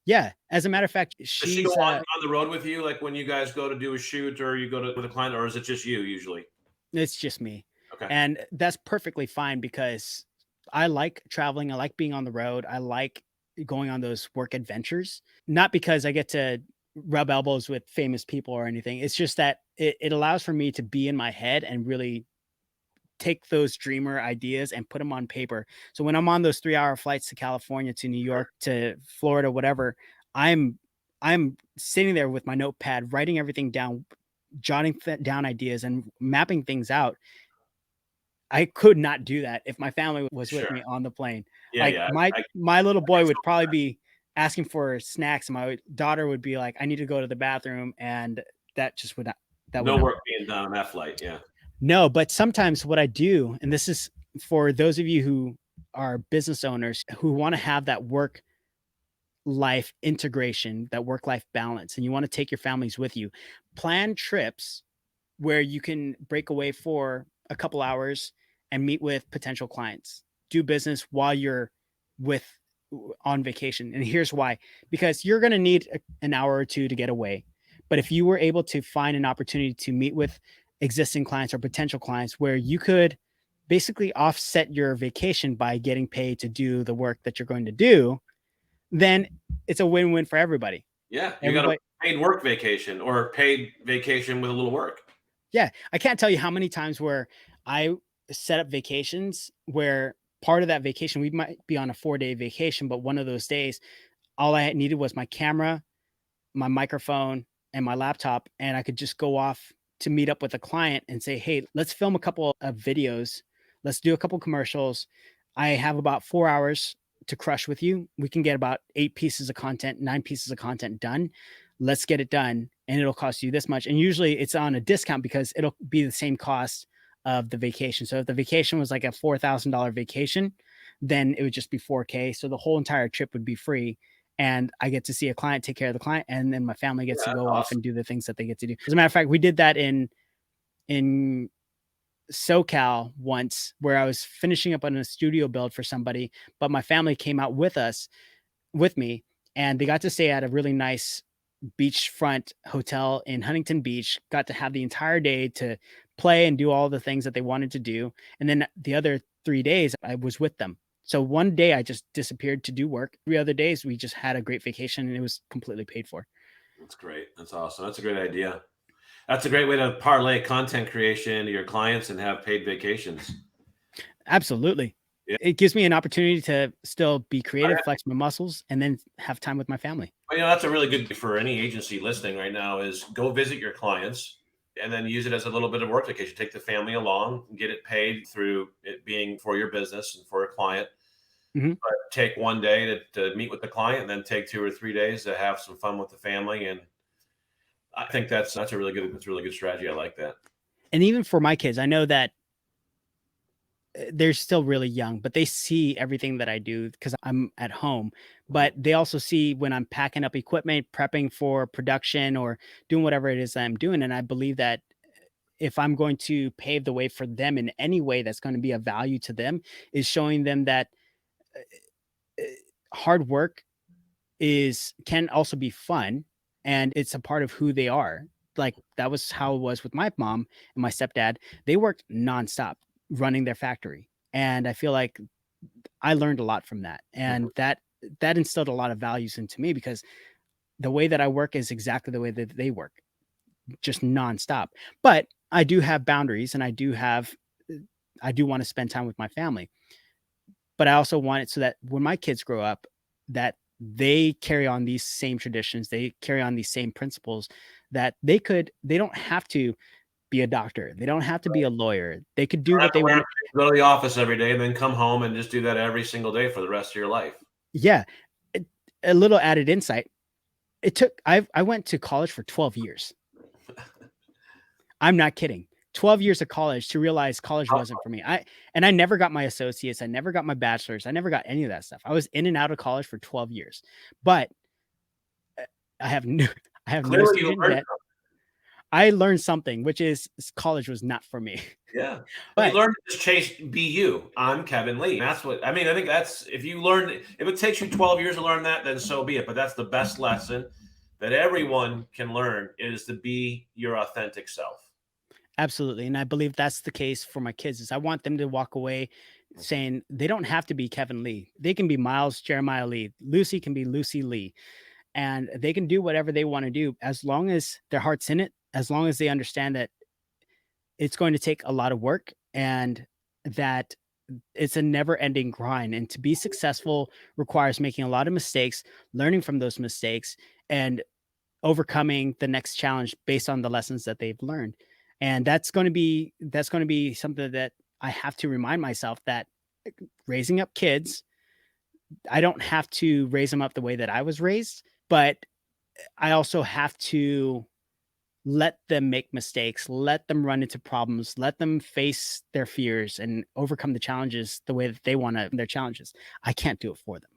Yeah. As a matter of fact, Does she go she's on the road with you, like when you guys go to do a shoot or you go to with a client, or is it just you usually? it's just me. Okay. And that's perfectly fine because I like traveling. I like being on the road. I like going on those work adventures, not because I get to rub elbows with famous people or anything. It's just that it allows for me to be in my head and really take those dreamer ideas and put them on paper. So when I'm on those 3-hour flights to California, to New Sure. York, to Florida, whatever, I'm I'm sitting there with my notepad, writing everything down, jotting down ideas and mapping things out. I could not do that if my family was with Sure. me on the plane. Yeah, Like yeah. my little That boy makes would total probably sense. be asking for snacks, and my daughter would be like, "I need to go to the bathroom," and that just would not that would No not work work. being done on that flight. Yeah. No, but sometimes what I do, and this is for those of you who are business owners who want to have that work life integration, that work life balance, and you want to take your families with you, plan trips where you can break away for a couple hours and meet with potential clients. Do business while you're with on vacation. And here's why: because you're going to need an hour or two to get away. But if you were able to find an opportunity to meet with existing clients or potential clients where you could basically offset your vacation by getting paid to do the work that you're going to do, then it's a win-win for everybody. Yeah. You got a Everybody, paid work vacation or paid vacation with a little work. yeah, I can't tell you how many times where I set up vacations where part of that vacation, we might be on a 4-day vacation, but one of those days, all I needed was my camera, my microphone, and my laptop, and I could just go off to meet up with a client and say, "Hey, let's film a couple of videos. Let's do a couple commercials. I have about 4 hours to crush with you. We can get about 8 pieces of content, 9 pieces of content done. Let's get it done, and it'll cost you this much." And usually it's on a discount because it'll be the same cost of the vacation. So if the vacation was like a $4,000 vacation, then it would just be 4K. So the whole entire trip would be free, and I get to see a client, take care of the client, and then my family gets Yeah, to that's go off awesome. and do the things that they get to do. As a matter of fact, we did that in SoCal once, where I was finishing up on a studio build for somebody, but my family came out with me, and they got to stay at a really nice beachfront hotel in Huntington Beach, got to have the entire day to play and do all the things that they wanted to do. And then the other 3 days I was with them. So one day I just disappeared to do work. 3 other days we just had a great vacation and it was completely paid for. That's great. That's awesome. That's a great idea. That's a great way to parlay content creation into your clients and have paid vacations. Absolutely. Yeah. It gives me an opportunity to still be creative, flex my muscles, and then have time with my family. Well, that's a really good for any agency listening right now is go visit your clients and then use it as a little bit of work vacation. Take the family along, get it paid through it being for your business and for a client. Mhm. But take one day to meet with the client and then take 2 or 3 days to have some fun with the family. And I think that's a really good strategy. I like that. And even for my kids, I know that they're still really young, but they see everything that I do because I'm at home. But they also see when I'm packing up equipment, prepping for production, or doing whatever it is that I'm doing. And I believe that if I'm going to pave the way for them in any way that's going to be of value to them, is showing them that uh, hard work is can also be fun and it's a part of who they are. Like that was how it was with my mom and my stepdad. They worked nonstop running their factory. And I feel like I learned a lot from that. Mhm. And that instilled a lot of values into me because the way that I work is exactly the way that they work, just nonstop. But I do have boundaries and I do want to spend time with my family. But I also want it so that when my kids grow up, that they carry on these same traditions, they carry on these same principles that they don't have to be a doctor. They don't have to be a lawyer. They could do You don't have what to they want. go to the office every day and then come home and just do that every single day for the rest of your life. Yeah. It, a little added insight. I went to college for 12 years. I'm not kidding. 12 years of college to realize college wasn't for me. I never got my associates, I never got my bachelor's, I never got any of that stuff. I was in and out of college for 12 years. But I have no I have no Clearly, you student learned. debt. I learned something, which is college was not for me. Yeah. Well, you But learn to just chase be you. I'm Kevin Lee. That's what I mean. I think that's if you learn if it takes you 12 years to learn that, then so be it. But that's the best lesson that everyone can learn is to be your authentic self. absolutely, and I believe that's the case for my kids is I want them to walk away saying they don't have to be Kevin Lee. They can be Miles Jeremiah Lee. Lucy can be Lucy Lee. And they can do whatever they want to do as long as their heart's in it, as long as they understand that it's going to take a lot of work and that it's a never ending grind. And to be successful requires making a lot of mistakes, learning from those mistakes, and overcoming the next challenge based on the lessons that they've learned. And that's going to be something that I have to remind myself that raising up kids, I don't have to raise them up the way that I was raised, but I also have to let them make mistakes, let them run into problems, let them face their fears and overcome the challenges the way that they want to their challenges. I can't do it for them.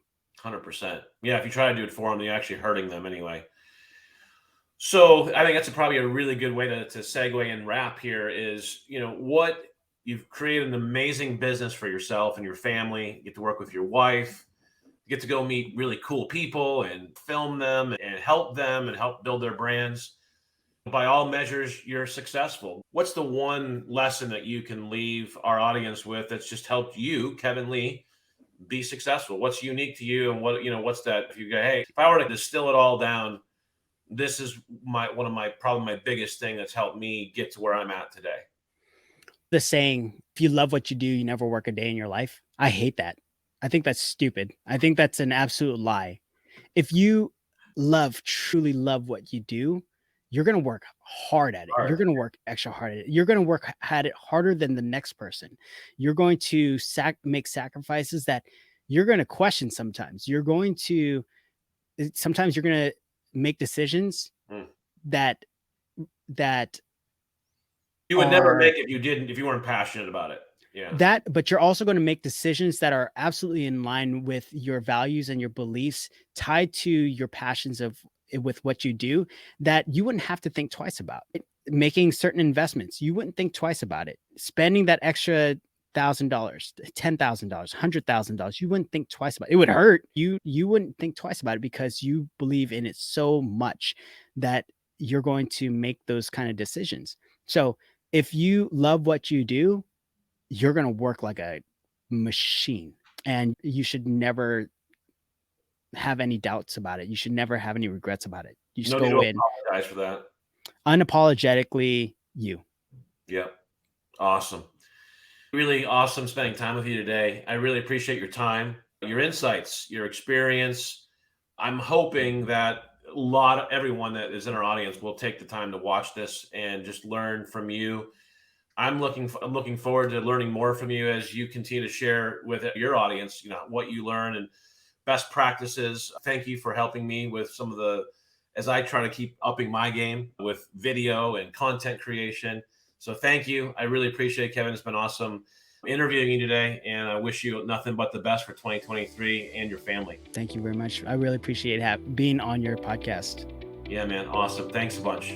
100%. Yeah. If you try to do it for them, you're actually hurting them anyway. So I think that's probably a really good way to segue and wrap here is, what you've created an amazing business for yourself and your family. You get to work with your wife. You get to go meet really cool people and film them and help build their brands. By all measures, you're successful. What's the one lesson that you can leave our audience with that's just helped you, Kevin Lee, be successful? What's unique to you, and what's that? If you go, hey, if I were to distill it all down, this is probably my biggest thing that's helped me get to where I'm at today. The saying, if you love what you do, you never work a day in your life. I hate that. I think that's stupid. I think that's an absolute lie. If you truly love what you do, you're going to work hard at it. All You're right. going to work extra hard at it. You're going to work at it harder than the next person. You're going to make sacrifices that you're going to question sometimes. Sometimes you're going to make decisions Hmm. that that You would never are make it if you weren't passionate about it. Yeah. But you're also going to make decisions that are absolutely in line with your values and your beliefs, tied to your passions with what you do, that you wouldn't have to think twice about. Making certain investments, you wouldn't think twice about it. Spending that extra $1,000, $10,000, $100,000, you wouldn't think twice about it. It would hurt. You wouldn't think twice about it because you believe in it so much that you're going to make those kind of decisions. So if you love what you do, you're going to work like a machine, and you should never have any doubts about it. You should never have any regrets about it. You just No need go to in apologize for that. unapologetically you. Yep. Awesome. Really awesome spending time with you today. I really appreciate your time, your insights, your experience. I'm hoping that everyone that is in our audience will take the time to watch this and just learn from you. I'm looking forward to learning more from you as you continue to share with your audience, what you learn and best practices. Thank you for helping me with as I try to keep upping my game with video and content creation. So thank you. I really appreciate it, Kevin. It's been awesome interviewing you today, and I wish you nothing but the best for 2023 and your family. Thank you very much. I really appreciate being on your podcast. Yeah, man. Awesome. Thanks a bunch.